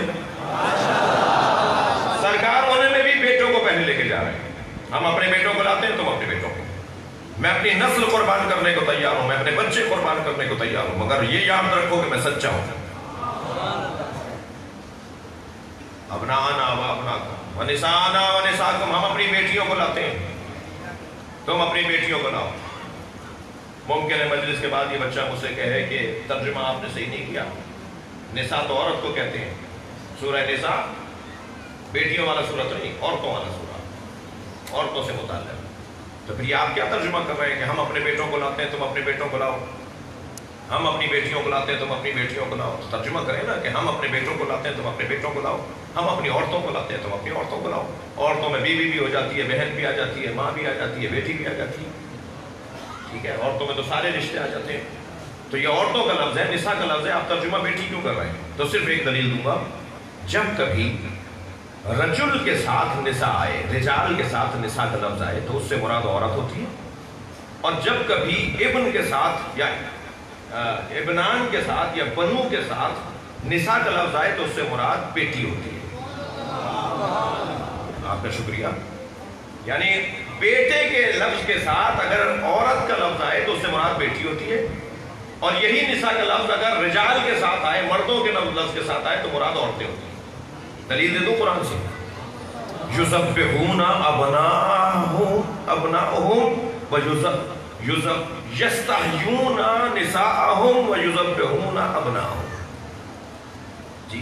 سرکار انہیں میں بھی بیٹوں کو پہلے لے کے جا رہے ہیں۔ ہم اپنے بیٹوں کو لاتے ہیں، تم اپنے بیٹوں کو۔ میں اپنی نسل قربان کرنے کو تیار ہوں، میں اپنے بچے قربان کرنے کو تیار ہوں، مگر یہ یاد رکھو کہ میں سچا ہوں۔ ابناءنا و ابناکم ونساءنا و نساءکم، ہم اپنی بیٹیوں کو لاتے ہیں، تم اپنی بیٹیوں کو لاؤ۔ ممکن ہے مجلس کے بعد یہ بچہ مجھ سے کہے کہ ترجمہ آپ نے صحیح نہیں کیا، نساء تو عورت کو کہتے ہیں، سورہ نساء بیٹیوں والا سورہ نہیں، عورتوں والا سورہ، عورتوں سے متعلق۔ تو پھر یہ آپ کیا ترجمہ کر رہے ہیں کہ ہم اپنے بیٹوں کو لاتے ہیں تم اپنی بیٹوں کو لاؤ، ہم اپنی بیٹیوں کو لاتے ہیں تم اپنی بیٹیوں کو لاؤ؟ تو ترجمہ کریں نا کہ ہم اپنے بیٹوں کو لاتے ہیں تم اپنے بیٹوں کو لاؤ، ہم اپنی عورتوں کو لاتے ہیں تم اپنی عورتوں کو لاؤ۔ عورتوں میں بیوی بھی ہو جاتی ہے، بہن بھی آ جاتی ہے، ماں بھی آ جاتی ہے، بیٹی بھی آ جاتی ہے، ٹھیک ہے، عورتوں میں تو سارے رشتے آ جاتے ہیں۔ تو یہ عورتوں کا لفظ ہے، نساء کا لفظ ہے، آپ ترجمہ بیٹی کیوں کر رہے ہیں؟ تو صرف ایک دلیل دوں گا، جب کبھی رجل کے ساتھ نساء آئے، رجال کے ساتھ نساء کا لفظ آئے تو اس سے مراد عورت ہوتی ہے، اور جب کبھی ابن کے ساتھ یا ابنان کے ساتھ یا بنو کے ساتھ نساء کا لفظ آئے تو اس سے مراد بیٹی ہوتی ہے۔ آپ کا شکریہ۔ یعنی بیٹے کے لفظ کے ساتھ اگر عورت کا لفظ آئے تو اس سے مراد بیٹی ہوتی ہے، اور یہی نساء کا لفظ اگر رجال کے ساتھ آئے، مردوں کے لفظ کے ساتھ آئے تو مراد عورتیں ہوتی ہیں۔ دلیل دے دوں قرآن سے، یذبحون ابناءہم یستحیون نساءہم ویذبحون ابناءہم۔ جی،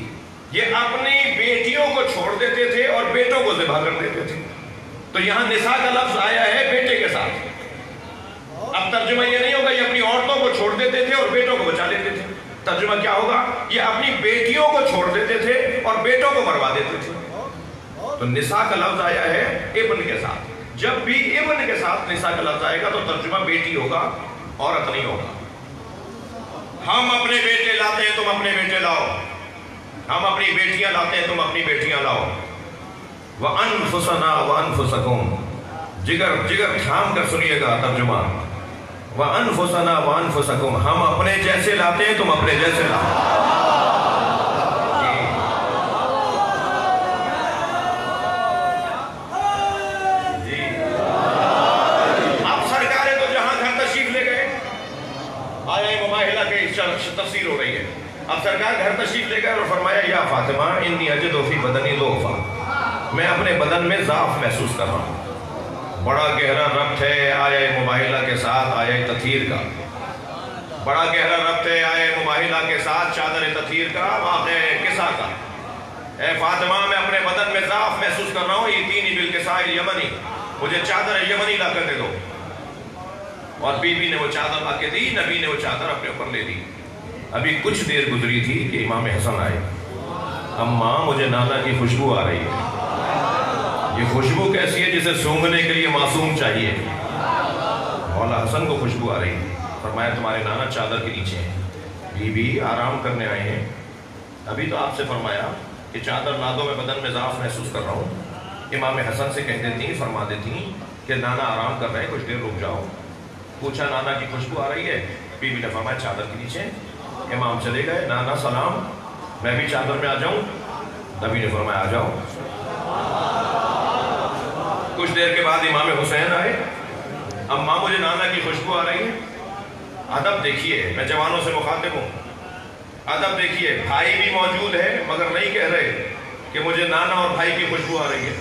یہ اپنی بیٹیوں کو چھوڑ دیتے تھے اور بیٹوں کو ذبح کر دیتے تھے۔ تو یہاں نساء کا لفظ آیا ہے بیٹے کے ساتھ۔ اب ترجمہ یہ نہیں ہوگا یہ اپنی عورتوں کو چھوڑ دیتے تھے اور بیٹوں کو بچا لیتے تھے، ترجمہ کیا ہوگا؟ یہ اپنی بیٹیوں کو چھوڑ دیتے تھے اور بیٹوں کو مروا دیتے تھے۔ تو نساء کا لفظ آیا ہے ابن کے ساتھ، جب بھی ابن کے ساتھ نساء کا لفظ آئے گا تو ترجمہ بیٹی ہوگا، عورت نہیں ہوگا۔ ہم اپنے بیٹے لاتے ہیں تم اپنے بیٹے لاؤ، ہم اپنی بیٹیاں لاتے ہیں تم اپنی بیٹیاں لاؤ۔ وَأَنفُسَنَا وَأَنفُسَكُمْ، جگر تھام کر سنیے گا ترجمہ، وَأَنفُسَنَا وَأَنفُسَكُمْ، ہم اپنے جیسے لاتے ہیں، تم اپنے جیسے لاؤ۔ جی اب سرکاریں تو جہاں گھر تشریف لے گئے، آیا مباہلہ کے تفسیر ہو رہی ہے، اب سرکار گھر تشریف لے گئے اور فرمایا یا فاطمہ انی اجد فی بدنی ضعفا، میں اپنے بدن میں ضعف محسوس کر رہا ہوں۔ بڑا گہرا ربط ہے آیہ مباہلہ کے ساتھ آیہ تطہیر کا، بڑا گہرا ربط ہے آیہ مباہلہ کے ساتھ چادر تطہیر کا، واقعہ قصہ کا۔ اے فاطمہ میں اپنے بدن میں ضعف محسوس کر رہا ہوں، ایتینی بالکساء الیمنی، مجھے چادر یمنی لا کر دے دو۔ اور بی بی نے وہ چادر لا کے دی، نبی نے وہ چادر اپنے اوپر لے دی۔ ابھی کچھ دیر گزری تھی کہ امام حسن آئے، اماں مجھے نانا کی خوشبو آ رہی ہے۔ یہ خوشبو کیسی ہے جسے سونگھنے کے لیے معصوم چاہیے؟ مولا حسن کو خوشبو آ رہی ہے۔ فرمایا تمہارے نانا چادر کے نیچے ہیں، بی بی آرام کرنے آئے ہیں، ابھی تو آپ سے فرمایا کہ چادر لا دو، میں بدن میں ضعف محسوس کر رہا ہوں۔ امام حسن سے کہہ دیتی، فرما دیتی کہ نانا آرام کر رہے ہیں، کچھ دیر رک جاؤ۔ پوچھا نانا کی خوشبو آ رہی ہے؟ بی بی نے فرمایا چادر کے نیچے۔ امام چلے گئے، نانا سلام، میں بھی چادر میں آ جاؤں؟ نبی نے فرمایا آ جاؤ۔ کچھ دیر کے بعد امام حسین آئے، اماں مجھے نانا کی خوشبو آ رہی ہے۔ ادب دیکھیے، میں جوانوں سے مخاطب ہوں، ادب دیکھیے، بھائی بھی موجود ہے مگر نہیں کہہ رہے کہ مجھے نانا اور بھائی کی خوشبو آ رہی ہے۔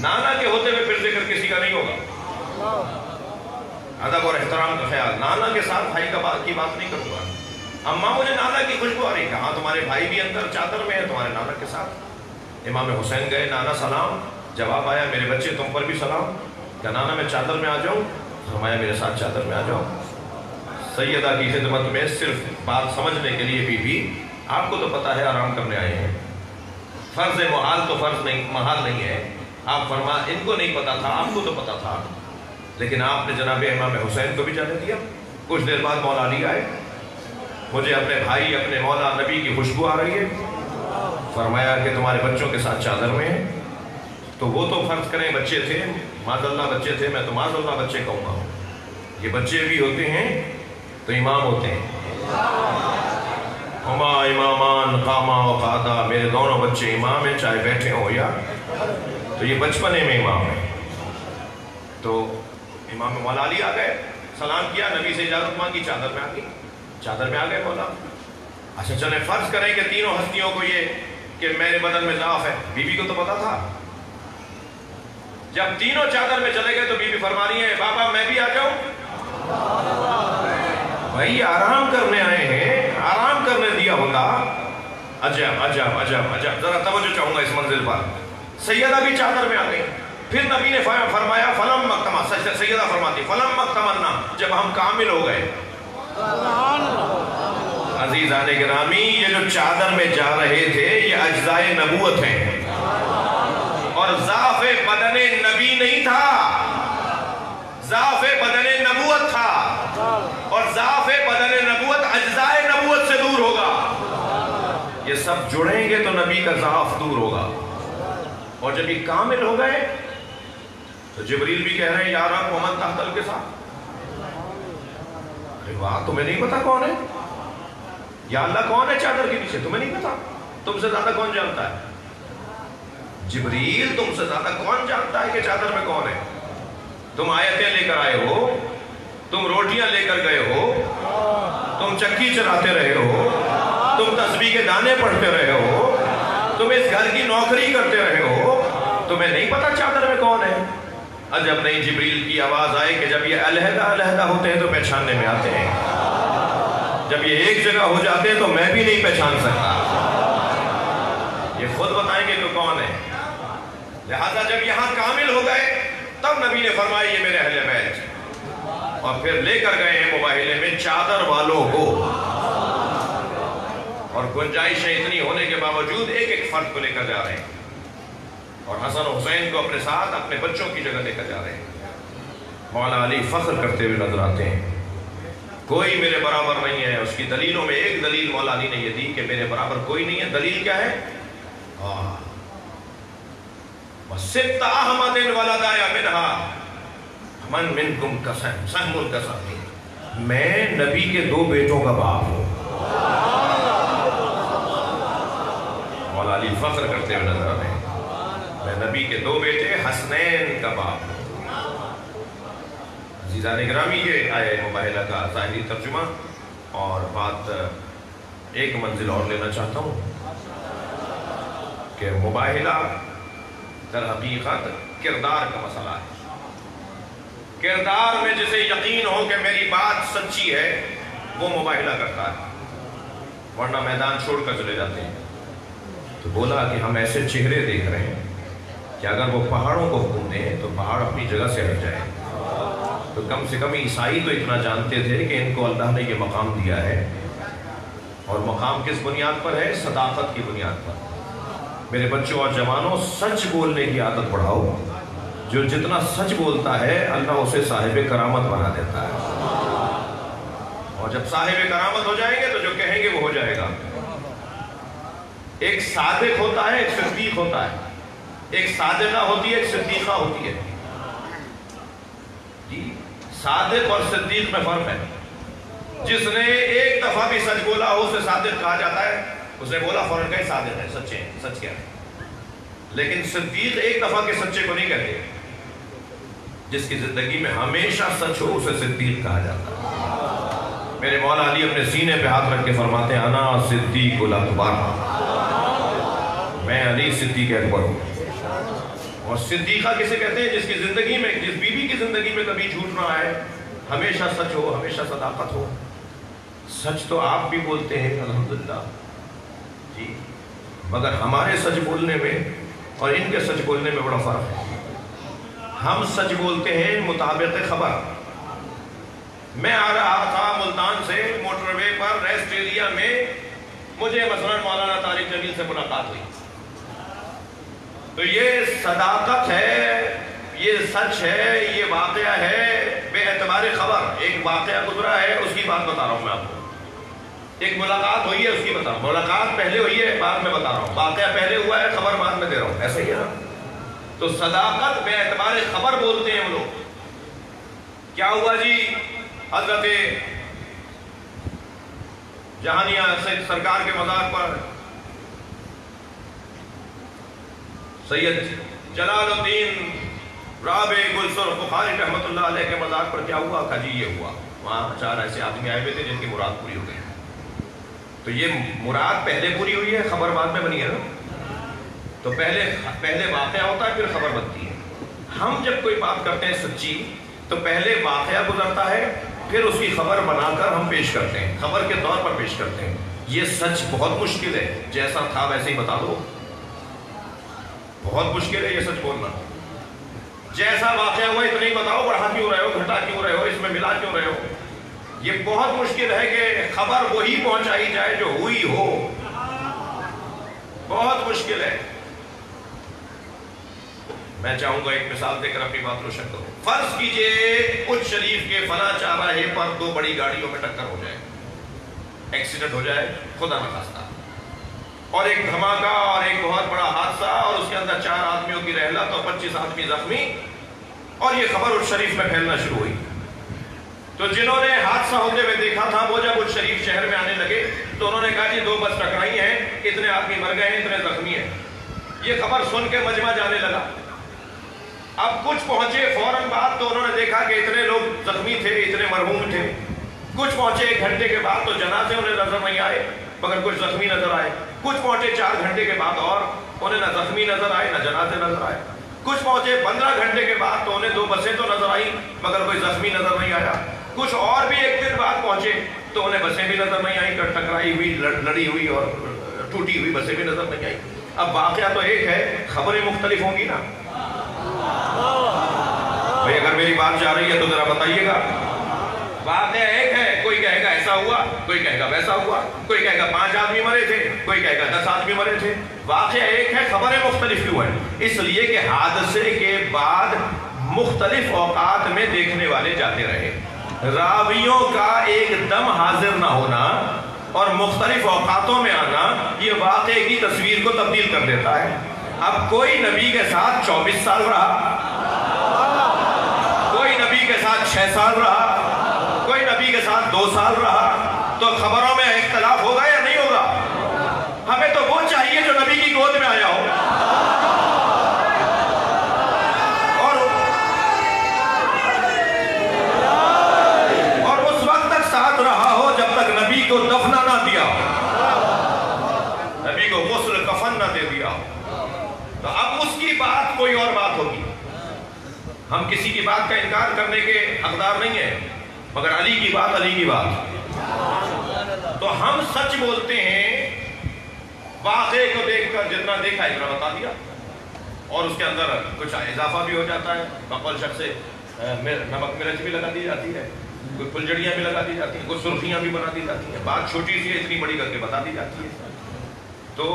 نانا کے ہوتے ہوئے پھر ذکر کسی کا نہیں ہوگا۔ ادب اور احترام کا خیال، نانا کے ساتھ بھائی کی بات نہیں کروں گا۔ اماں مجھے نانا کی خوشبو آ رہی ہے، ہاں تمہارے بھائی بھی اندر چادر میں ہے، تمہارے نانا کے ساتھ۔ امام حسین گئے، نانا سلام، جواب آیا میرے بچے تم پر بھی سلام، کیا نانا میں چادر میں آ جاؤں؟ فرمایا میرے ساتھ چادر میں آ جاؤ۔ سیدہ کی خدمت میں صرف بات سمجھنے کے لیے بی بی، آپ کو تو پتا ہے آرام کرنے آئے ہیں، فرض محال تو فرض نہیں، محال نہیں ہے، آپ فرما ان کو نہیں پتا تھا، آپ کو تو پتا تھا، لیکن آپ نے جناب امام حسین کو بھی جانے دیا۔ کچھ دیر بعد مولا علی آئے، مجھے اپنے بھائی اپنے مولا نبی کی خوشبو آ رہی ہے، فرمایا کہ تمہارے بچوں کے ساتھ چادر میں ہے۔ تو وہ تو فرض کریں بچے تھے، معاذ اللہ بچے تھے، میں تو معاذ اللہ بچے کہوں گا، یہ بچے بھی ہوتے ہیں تو امام ہوتے ہیں۔ ہما امامان قاما و قادا، میرے دونوں بچے امام ہیں، چاہے بیٹھے ہوں یا، تو یہ بچپنے میں امام ہیں۔ تو امام مولا علی آ گئے، سلام کیا، نبی سے اجازت مانگی، چادر میں آ گئی، چادر میں آ گئے مولا۔ اچھا چلیں فرض کریں کہ تینوں ہستیوں کو یہ کہ میرے بدن میں ضعف ہے، بی بی کو تو پتا تھا۔ جب تینوں چادر میں چلے گئے تو بی بی فرما رہی ہیں بابا میں بھی آ جاؤں؟ بھائی آرام کرنے آئے ہیں، آرام کرنے دیا ہوتا۔ عجب عجب عجب عجب، ذرا توجہ چاہوں گا اس منزل پر۔ سیدہ بھی چادر میں آ گئی، پھر نبی نے فرمایا فلم مکتما، سیدہ فرماتی فلم مکتمنا، جب ہم کامل ہو گئے۔ عزیزان گرامی، یہ جو چادر میں جا رہے تھے یہ اجزائے نبوت ہیں، اور ضعف بدن نبی نہیں تھا، ضعف بدن نبوت تھا، اور ضعف بدن نبوت اجزائے نبوت سے دور ہوگا۔ یہ سب جڑیں گے تو نبی کا ضعف دور ہوگا، اور جب یہ کامل ہو گئے تو جبریل بھی کہہ رہے ہیں یا رب ومن تحت الکساء، ارے واہ تمہیں نہیں پتا کون ہے؟ یا اللہ کون ہے چادر کے نیچے؟ تمہیں نہیں پتا؟ تم سے زیادہ کون جانتا ہے؟ جبریل تم سے زیادہ کون جانتا ہے کہ چادر میں کون ہے؟ تم آیتیں لے کر آئے ہو، تم روٹیاں لے کر گئے ہو، تم چکی چلاتے رہے ہو، تم تسبیح کے دانے پڑھتے رہے ہو، تم اس گھر کی نوکری کرتے رہے ہو، تمہیں نہیں پتا چادر میں کون ہے؟ عجب نہیں، جبریل کی آواز آئے کہ جب یہ علیحدہ علیحدہ ہوتے ہیں تو پہچاننے میں آتے ہیں، جب یہ ایک جگہ ہو جاتے ہیں تو میں بھی نہیں پہچان سکتا، یہ خود بتائیں گے کہ کون ہے۔ لہذا جب یہاں کامل ہو گئے تب نبی نے فرمایا یہ میرے اہل بیت، اور پھر لے کر گئے ہیں مباہلے میں چادر والوں کو، اور گنجائشیں اتنی ہونے کے باوجود ایک ایک فرد کو لے کر جا رہے ہیں، اور حسن و حسین کو اپنے ساتھ اپنے بچوں کی جگہ لے کر جا رہے ہیں۔ مولا علی فخر کرتے ہوئے نظر آتے ہیں، کوئی میرے برابر نہیں ہے۔ اس کی دلیلوں میں ایک دلیل مولا علی نے یہ دی کہ میرے برابر کوئی نہیں ہے۔ دلیل کیا ہے؟ وَسِبْتَ أَحْمَدٍ وَلَدَيَ مِنْهَا، من منکم قسم سہم القسم، میں نبی کے 2 بیٹوں کا باپ ہوں۔ مولا علی فخر کرتے ہوئے نظر آتے ہیں، میں نبی کے 2 بیٹے حسنین کا باپ ہوں۔ عزیزان گرامی، یہ آیہ مباہلہ کا ظاہری ترجمہ، اور بات ایک منزل اور لینا چاہتا ہوں کہ مباہلہ در حقیقت کردار کا مسئلہ ہے۔ کردار میں جسے یقین ہو کہ میری بات سچی ہے وہ مباہلہ کرتا ہے، ورنہ میدان چھوڑ کر چلے جاتے ہیں۔ تو بولا کہ ہم ایسے چہرے دیکھ رہے ہیں کہ اگر وہ پہاڑوں کو حکم دیں تو پہاڑ اپنی جگہ سے ہٹ جائے۔ تو کم سے کم عیسائی تو اتنا جانتے تھے کہ ان کو اللہ نے یہ مقام دیا ہے، اور مقام کس بنیاد پر ہے؟ صداقت کی بنیاد پر۔ میرے بچوں اور جوانوں، سچ بولنے کی عادت بڑھاؤ۔ جو جتنا سچ بولتا ہے اللہ اسے صاحب کرامت بنا دیتا ہے، اور جب صاحب کرامت ہو جائیں گے تو جو کہیں گے وہ ہو جائے گا۔ ایک صادق ہوتا ہے، ایک صدیق ہوتا ہے، ایک صادقہ ہوتی ہے، ایک صدیقہ ہوتی ہے۔ جی، صادق اور صدیق میں فرق ہے۔ جس نے ایک دفعہ بھی سچ بولا ہو اسے صادق کہا جاتا ہے، اس نے بولا فوراً کہیں صادق ہے، سچے ہیں، سچ کیا ہے۔ لیکن صدیق ایک دفعہ کے سچے کو نہیں کہتے، جس کی زندگی میں ہمیشہ سچ ہو اسے صدیق کہا جاتا ہے۔ میرے مولا علی اپنے سینے پہ ہاتھ رکھ کے فرماتے ہیں، انا صدیق الاکبر، میں علی صدیق اکبر ہوں۔ اور صدیقہ کسے کہتے ہیں؟ جس کی زندگی میں، جس بیوی کی زندگی میں کبھی جھوٹ نہ آئے، ہمیشہ سچ ہو، ہمیشہ صداقت ہو۔ سچ تو آپ بھی بولتے ہیں الحمدللہ جی، مگر ہمارے سچ بولنے میں اور ان کے سچ بولنے میں بڑا فرق ہے۔ ہم سچ بولتے ہیں مطابق خبر۔ میں آ رہا تھا ملتان سے موٹر وے پر ریسٹ ایریا میں، مجھے مثلاً مولانا طارق جمیل سے ملاقات ہوئی، تو یہ صداقت ہے، یہ سچ ہے، یہ واقعہ ہے بے اعتبار خبر۔ ایک واقعہ گزرا ہے، اس کی بات بتا رہا ہوں میں آپ کو۔ ایک ملاقات ہوئی ہے، اس کی بتا رہا ہوں۔ ملاقات پہلے ہوئی ہے، بعد میں بتا رہا ہوں۔ واقعہ پہلے ہوا ہے، خبر بعد میں دے رہا ہوں، ایسا ہی ہے نا۔ تو صداقت بے اعتبار خبر بولتے ہیں وہ لوگ۔ کیا ہوا جی؟ حضرت جہانیہ سرکار کے مزار پر سید جلال الدین رابع گلسر بخاری رحمۃ اللہ علیہ کے مزار پر کیا ہوا؟ کہ جی یہ ہوا، وہاں 4 ایسے آدمی آئے ہوئے تھے جن کی مراد پوری ہو گئی۔ تو یہ مراد پہلے پوری ہوئی ہے، خبر بعد میں بنی ہے نا۔ تو پہلے واقعہ ہوتا ہے، پھر خبر بنتی ہے۔ ہم جب کوئی بات کرتے ہیں سچی، تو پہلے واقعہ گزرتا ہے، پھر اس کی خبر بنا کر ہم پیش کرتے ہیں، خبر کے طور پر پیش کرتے ہیں۔ یہ سچ بہت مشکل ہے، جیسا تھا ویسے ہی بتا دو۔ بہت مشکل ہے یہ سچ بولنا۔ جیسا واقعہ ہوا اتنا ہی بتاؤ، بڑھا کیوں رہے ہو، گھٹا کیوں رہے ہو، اس میں ملا کیوں رہے ہو۔ یہ بہت مشکل ہے کہ خبر وہی پہنچائی جائے جو ہوئی ہو، بہت مشکل ہے۔ میں چاہوں گا ایک مثال دے کر اپنی بات روشن کروں۔ فرض کیجئے کچھ شریف کے فلاں چوراہے پر 2 بڑی گاڑیوں میں ٹکر ہو جائے، ایکسیڈنٹ ہو جائے خدا نخواستہ، اور ایک دھماکہ اور ایک بہت بڑا حادثہ، اور اس کے اندر 4 آدمیوں کی رحلت اور 25 آدمی زخمی، اور یہ خبر اس شریف میں پھیلنا شروع ہوئی۔ تو جنہوں نے حادثہ ہوتے ہوئے دیکھا تھا، وہ جب اس شریف شہر میں آنے لگے تو انہوں نے کہا جی 2 بس ٹکرائی ہیں، اتنے آدمی مر گئے ہیں، اتنے زخمی ہیں۔ یہ خبر سن کے مجمع جانے لگا۔ اب کچھ پہنچے فوراً بعد تو انہوں نے دیکھا کہ اتنے لوگ زخمی تھے، اتنے مرحوم تھے۔ کچھ پہنچے 1 گھنٹے کے بعد تو جنازے انہیں نظر نہیں آئے، مگر کچھ زخمی نظر آئے۔ کچھ پہنچے 4 گھنٹے کے بعد اور انہیں نہ زخمی نظر آئے نہ جنازے نظر آئے۔ کچھ پہنچے 15 گھنٹے کے بعد تو انہیں 2 بسیں تو نظر آئیں مگر کوئی زخمی نظر نہیں آیا۔ کچھ اور بھی 1 دن بعد پہنچے تو انہیں بسیں بھی نظر نہیں آئیں، ٹکرائی ہوئی، لڑی ہوئی اور ٹوٹی ہوئی بسیں بھی نظر نہیں آئیں۔ اب واقعہ تو ایک ہے، خبریں مختلف ہوں گی نا بھئی۔ اگر میری بات جا رہی ہے تو ذرا بتائیے گا۔ واقعہ ایک ہے، کوئی کہے گا ایسا ہوا، کوئی کہے گا ویسا ہوا، کوئی کہے گا 5 آدمی مرے تھے، کوئی کہے گا 10 آدمی مرے تھے۔ واقعہ ایک ہے، خبریں مختلف کیوں ہیں؟ اس لیے کہ حادثے کے بعد مختلف اوقات میں دیکھنے والے جاتے رہے۔ راویوں کا ایک دم حاضر نہ ہونا اور مختلف اوقاتوں میں آنا، یہ واقعے کی تصویر کو تبدیل کر دیتا ہے۔ اب کوئی نبی کے ساتھ 24 سال رہا، کوئی نبی نبی کے ساتھ 6 سال رہا، کوئی نبی کے ساتھ 2 سال رہا، تو خبروں میں اختلاف ہوگا یا نہیں ہوگا؟ ہمیں تو وہ چاہیے جو نبی کی گود میں آیا ہو اور اس وقت تک ساتھ رہا ہو جب تک نبی کو دفنہ نہ دیا ہو، نبی کو غسل کفن نہ دے دیا ہو۔ تو اب اس کی بات کوئی اور بات ہوگی، ہم کسی کی بات کا انکار کرنے کے حقدار نہیں ہیں، مگر علی کی بات علی کی بات۔ تو ہم سچ بولتے ہیں، واقعے کو دیکھ کر جتنا دیکھا اتنا بتا دیا، اور اس کے اندر کچھ اضافہ بھی ہو جاتا ہے، بقول شخص سے نمک مرچ بھی لگا دی جاتی ہے، کوئی پھلجڑیاں بھی لگا دی جاتی ہیں، کوئی سرخیاں بھی بنا دی جاتی ہیں، بات چھوٹی سی ہے اتنی بڑی کر کے بتا دی جاتی ہے۔ تو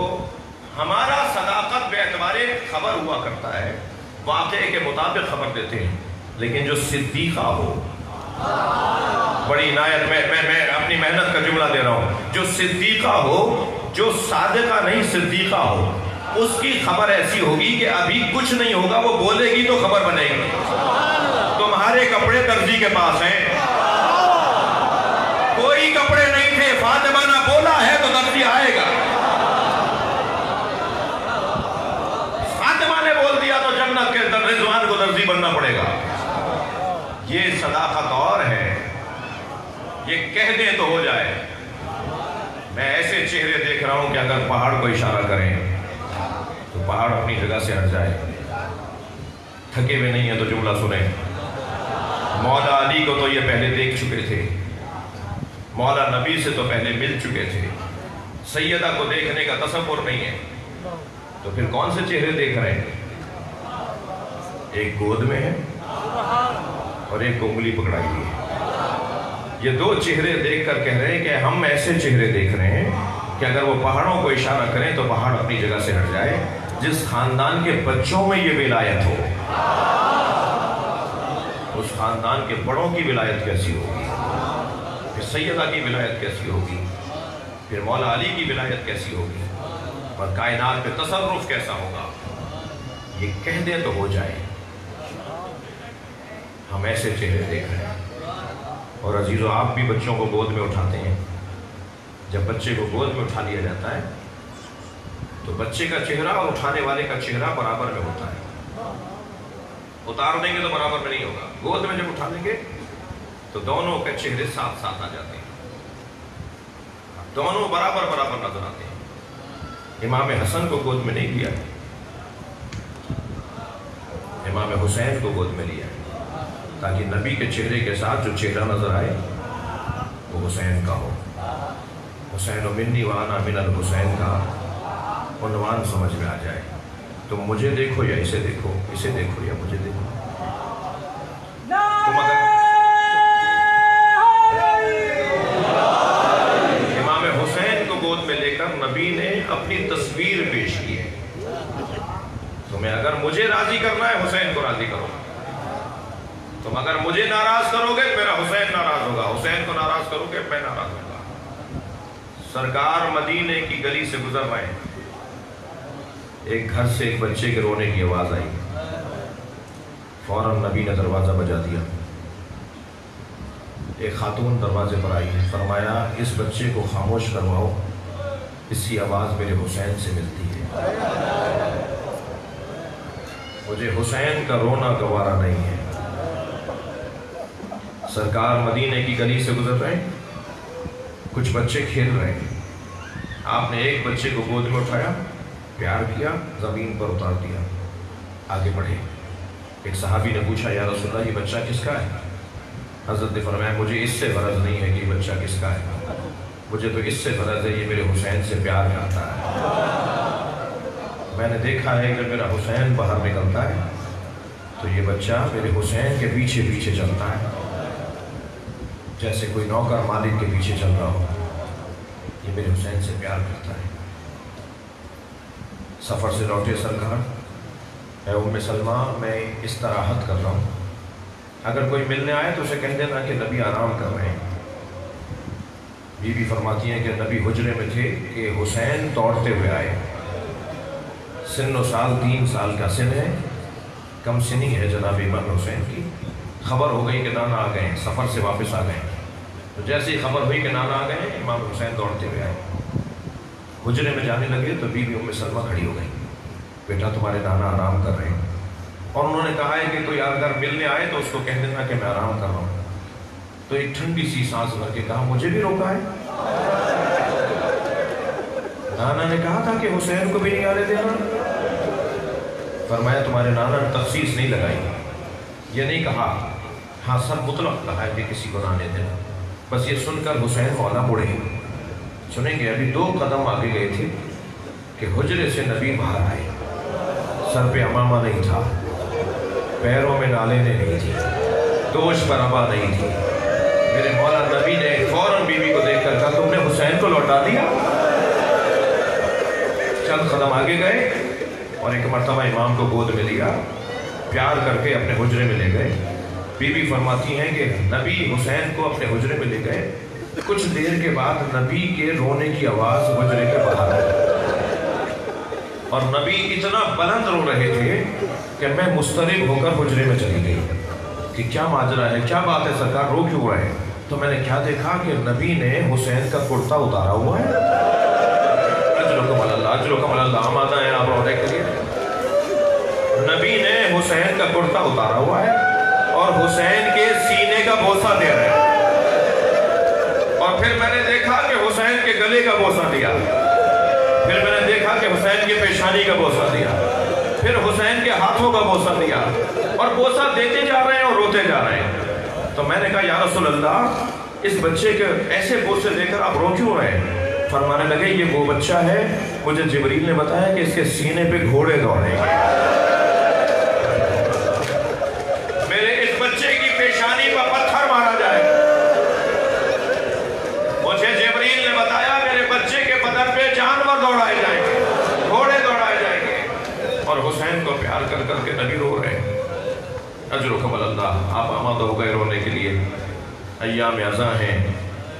ہمارا صداقت بے اعتبار خبر ہوا کرتا ہے، واقعے کے مطابق خبر دیتے ہیں، لیکن جو صدیقہ ہو، بڑی عنایت میں اپنی محنت کا جملہ دے رہا ہوں، جو صدیقہ ہو، جو صادقہ نہیں صدیقہ ہو، اس کی خبر ایسی ہوگی کہ ابھی کچھ نہیں ہوگا، وہ بولے گی تو خبر بنے گی۔ تمہارے کپڑے درزی کے پاس ہیں، کوئی کپڑے نہیں تھے، فاطمہ نے بولا ہے تو درزی آئے گا، فاطمہ نے بول دیا تو جنت کے رضوان کو درزی بننا پڑے گا۔ یہ صداقت اور ہے، یہ کہہ دیں تو ہو جائے۔ میں ایسے چہرے دیکھ رہا ہوں کہ اگر پہاڑ کو اشارہ کریں تو پہاڑ اپنی جگہ سے ہٹ جائے۔ تھکے ہوئے نہیں ہیں تو جملہ سنیں، مولا علی کو تو یہ پہلے دیکھ چکے تھے، مولا نبی سے تو پہلے مل چکے تھے، سیدہ کو دیکھنے کا تصور نہیں ہے، تو پھر کون سے چہرے دیکھ رہے ہیں؟ ایک گود میں ہے اور ایک انگلی پکڑائی ہوئی ہے۔ یہ 2 چہرے دیکھ کر کہہ رہے ہیں کہ ہم ایسے چہرے دیکھ رہے ہیں کہ اگر وہ پہاڑوں کو اشارہ کریں تو پہاڑ اپنی جگہ سے ہٹ جائے۔ جس خاندان کے بچوں میں یہ ولایت ہو، اس خاندان کے بڑوں کی ولایت کیسی ہوگی، پھر سیدہ کی ولایت کیسی ہوگی، پھر مولا علی کی ولایت کیسی ہوگی، اور کائنات پہ تصرف کیسا ہوگا۔ یہ کہہ دیں تو ہو جائے، ہم ایسے چہرے دیکھ رہے ہیں۔ اور عزیزو، آپ بھی بچوں کو گود میں اٹھاتے ہیں، جب بچے کو گود میں اٹھا لیا جاتا ہے تو بچے کا چہرہ اور اٹھانے والے کا چہرہ برابر میں ہوتا ہے۔ اتار دیں گے تو برابر میں نہیں ہوگا، گود میں جب اٹھا لیں گے تو دونوں کے چہرے ساتھ ساتھ آ جاتے ہیں، دونوں برابر برابر نظر آتے ہیں۔ امام حسن کو گود میں نہیں لیا، امام حسین کو گود میں لیا، تاکہ نبی کے چہرے کے ساتھ جو چہرہ نظر آئے وہ حسین کا ہو۔ حسین و منی وانا من الحسین کا عنوان سمجھ میں آ جائے۔ تم مجھے دیکھو یا اسے دیکھو، اسے دیکھو یا مجھے دیکھو۔ تم اگر امام حسین کو گود میں لے کر نبی نے اپنی تصویر پیش کی ہے، تمہیں اگر مجھے راضی کرنا ہے حسین کو راضی کرو، تم اگر مجھے ناراض کرو گے میرا حسین ناراض ہوگا، حسین کو ناراض کرو گے میں ناراض ہوں گا۔ سرکار مدینے کی گلی سے گزر رہے ہیں، ایک گھر سے ایک بچے کے رونے کی آواز آئی، فوراً نبی نے دروازہ بجا دیا۔ ایک خاتون دروازے پر آئی، فرمایا اس بچے کو خاموش کرواؤ، اس کی آواز میرے حسین سے ملتی ہے، مجھے حسین کا رونا گوارا نہیں ہے۔ سرکار مدینے کی گلی سے گزر رہے ہیں، کچھ بچے کھیل رہے ہیں، آپ نے ایک بچے کو گود میں اٹھایا، پیار کیا، زمین پر اتار دیا، آگے بڑھے۔ ایک صحابی نے پوچھا یا رسول اللہ یہ بچہ کس کا ہے؟ حضرت نے فرمایا مجھے اس سے غرض نہیں ہے کہ یہ بچہ کس کا ہے، مجھے تو اس سے غرض ہے یہ میرے حسین سے پیار کرتا ہے۔ میں نے دیکھا ہے کہ میرا حسین باہر نکلتا ہے تو یہ بچہ میرے حسین کے پیچھے پیچھے چلتا ہے، جیسے کوئی نوکر مالک کے پیچھے چل رہا ہو، یہ میرے حسین سے پیار کرتا ہے۔ سفر سے لوٹے سرکار، اے ام سلمہ میں استراحت کر رہا ہوں، اگر کوئی ملنے آئے تو اسے کہہ دینا کہ نبی آرام کر رہے ہیں۔ بی بی فرماتی ہیں کہ نبی حجرے میں تھے کہ حسین دوڑتے ہوئے آئے، سن و سال 3 سال کا سن ہے، کم سنی ہے جناب امام حسین کی، خبر ہو گئی کہ نانا آ گئے، سفر سے واپس آ گئے۔ تو جیسے ہی خبر ہوئی کہ نانا آ گئے، امام حسین دوڑتے ہوئے آئے، حجرے میں جانے لگے تو بی بی ام سلمہ کھڑی ہو گئی، بیٹا تمہارے نانا آرام کر رہے ہیں، اور انہوں نے کہا ہے کہ کوئی اگر ملنے آئے تو اس کو کہہ دینا کہ میں آرام کر رہا ہوں۔ تو ایک ٹھنڈی سی سانس بھر کے کہا مجھے بھی روکا ہے؟ نانا نے کہا تھا کہ حسین کو بھی نہیں آنے دینا۔ فرمایا تمہارے نانا نے تخصیص نہیں لگائی، یہ نہیں کہا، ہاں سب مطلق کہا ہے کہ کسی کو نہ آنے دینا۔ بس یہ سن کر حسین مولا مڑے، سنیں گے ابھی 2 قدم آگے گئے تھے کہ حجرے سے نبی باہر آئے، سر پہ امامہ نہیں تھا، پیروں میں نالینیں نہیں تھی، دوش پر ابا نہیں تھی۔ میرے مولا نبی نے فوراً بیوی کو دیکھ کر کہا تم نے حسین کو لوٹا دیا۔ چند قدم آگے گئے اور ایک مرتبہ امام کو گود میں لیا، پیار کر کے اپنے حجرے میں لے گئے۔ بی بی فرماتی ہیں کہ نبی حسین کو اپنے حجرے میں لے گئے، کچھ دیر کے بعد نبی کے رونے کی آواز حجرے کے باہر آئی، اور نبی اتنا بلند رو رہے تھے کہ میں مضطرب ہو کر حجرے میں چلی گئی کہ کیا ماجرا ہے، کیا بات ہے سرکار، رو کیوں رہے؟ تو میں نے کیا دیکھا کہ نبی نے حسین کا کرتا اتارا ہوا ہے۔ اجرکم اللہ، اجرکم اللہ، آمادہ ہیں آپ رونے کے لیے؟ نبی نے حسین کا کرتا اتارا ہوا ہے اور حسین کے سینے کا بوسہ دے رہے ہیں، اور پھر میں نے دیکھا کہ حسین کے گلے کا بوسہ دیا، پھر میں نے دیکھا کہ حسین کے پیشانی کا بوسہ دیا، پھر حسین کے ہاتھوں کا بوسہ دیا، اور بوسہ دیتے جا رہے ہیں اور روتے جا رہے ہیں۔ تو میں نے کہا یا رسول اللہ اس بچے کے ایسے بوسے دے کر آپ رو کیوں رہے ہیں؟ فرمانے لگے یہ وہ بچہ ہے، مجھے جبریل نے بتایا کہ اس کے سینے پہ گھوڑے دوڑیں گے، میرے اس بچے کی پیشانی پر پتھر مارا جائے گا۔ مجھے جبریل نے بتایا میرے بچے کے بدن پہ جانور دوڑائے جائیں گے، گھوڑے دوڑائے جائیں گے، اور حسین کو پیار کر کر کے نبی رو رہے ہیں۔ اجرکم اللہ، آپ آمادہ ہو گئے رونے کے لیے۔ ایام ازاں ہیں،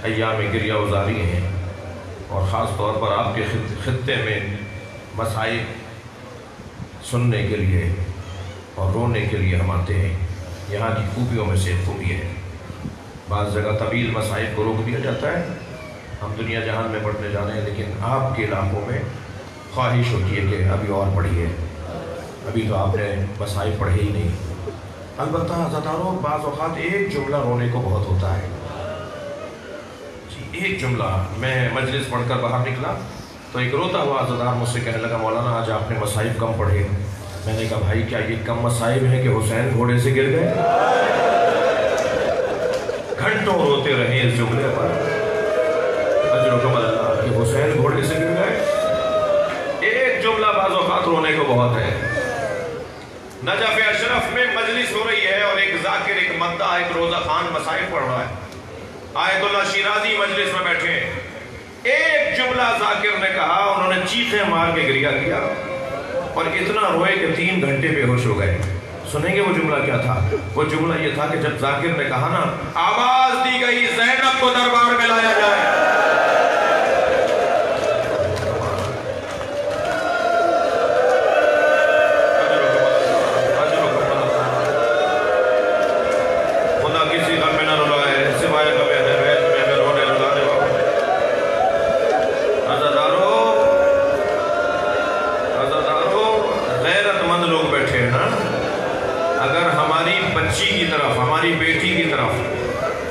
ایام گریہ وزاری ہیں، اور خاص طور پر آپ کے خطے میں مصائب سننے کے لیے اور رونے کے لیے ہم آتے ہیں۔ یہاں کی خوبیوں میں سے خوبی ہے، بعض جگہ طویل مصائب کو روک دیا جاتا ہے، ہم دنیا جہان میں پڑھنے جانے ہیں، لیکن آپ کے علاقوں میں خواہش ہوتی ہے کہ ابھی اور پڑھیے، ابھی تو آپ نے مصائب پڑھے ہی نہیں۔ البتہ عزاداروں بعض اوقات ایک جملہ رونے کو بہت ہوتا ہے، جی ایک جملہ۔ میں مجلس پڑھ کر باہر نکلا تو ایک روتا ہوا عزادار مجھ سے کہنے لگا مولانا آج آپ نے مصائب کم پڑھے۔ میں نے کہا بھائی کیا یہ کم مصائب ہے کہ حسین گھوڑے سے گر گئے؟ گھنٹوں روتے رہے اس جملے پر، اجرکم اللہ، کہ حسین گھوڑے سے گر گئے۔ ایک جملہ بعض اوقات رونے کو بہت ہے۔ نجف اشرف میں مجلس ہو رہی ہے اور ایک ذاکر، ایک مدعا، ایک روزہ خان مصائب پڑھ رہا ہے، آیت اللہ شیرازی مجلس میں بیٹھے ہیں۔ ایک جملہ ذاکر نے کہا، انہوں نے چیخیں مار کے گریہ کیا اور اتنا روئے کہ 3 گھنٹے بے ہوش ہو گئے۔ سنیں گے وہ جملہ کیا تھا؟ وہ جملہ یہ تھا کہ جب ذاکر نے کہا نا آواز دی گئی زینب کو دربار میں لایا جائے،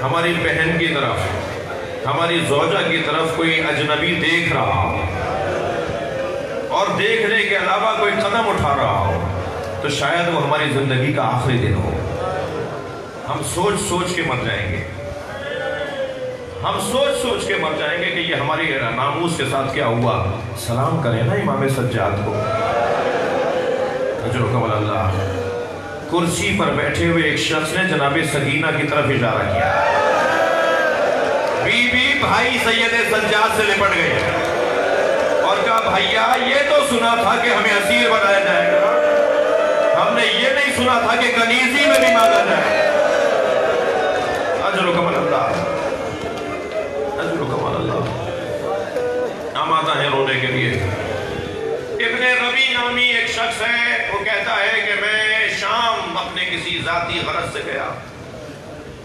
ہماری بہن کی طرف، ہماری زوجہ کی طرف کوئی اجنبی دیکھ رہا ہو اور دیکھنے کے علاوہ کوئی قدم اٹھا رہا ہو تو شاید وہ ہماری زندگی کا آخری دن ہو۔ ہم سوچ سوچ کے مر جائیں گے، ہم سوچ سوچ کے مر جائیں گے کہ یہ ہماری ناموس کے ساتھ کیا ہوا۔ سلام کریں نا امام سجاد کو، اجرکم اللہ۔ کرسی پر بیٹھے ہوئے ایک شخص نے جناب سکینہ کی طرف اشارہ کیا، بی بی بھائی سید سجاد سے لپٹ گئے اور کہا بھائیا یہ تو سنا تھا کہ ہمیں اسیر بنایا جائے گا، ہم نے یہ نہیں سنا تھا کہ کنیزی میں بھی مانگا جائے۔ اجرکم اللہ، اجرکم اللہ۔ آمادہ ہیں رونے کے لیے۔ ابن ربی نامی ایک شخص ہے، وہ کہتا ہے کہ میں شام اپنے کسی ذاتی غرض سے گیا،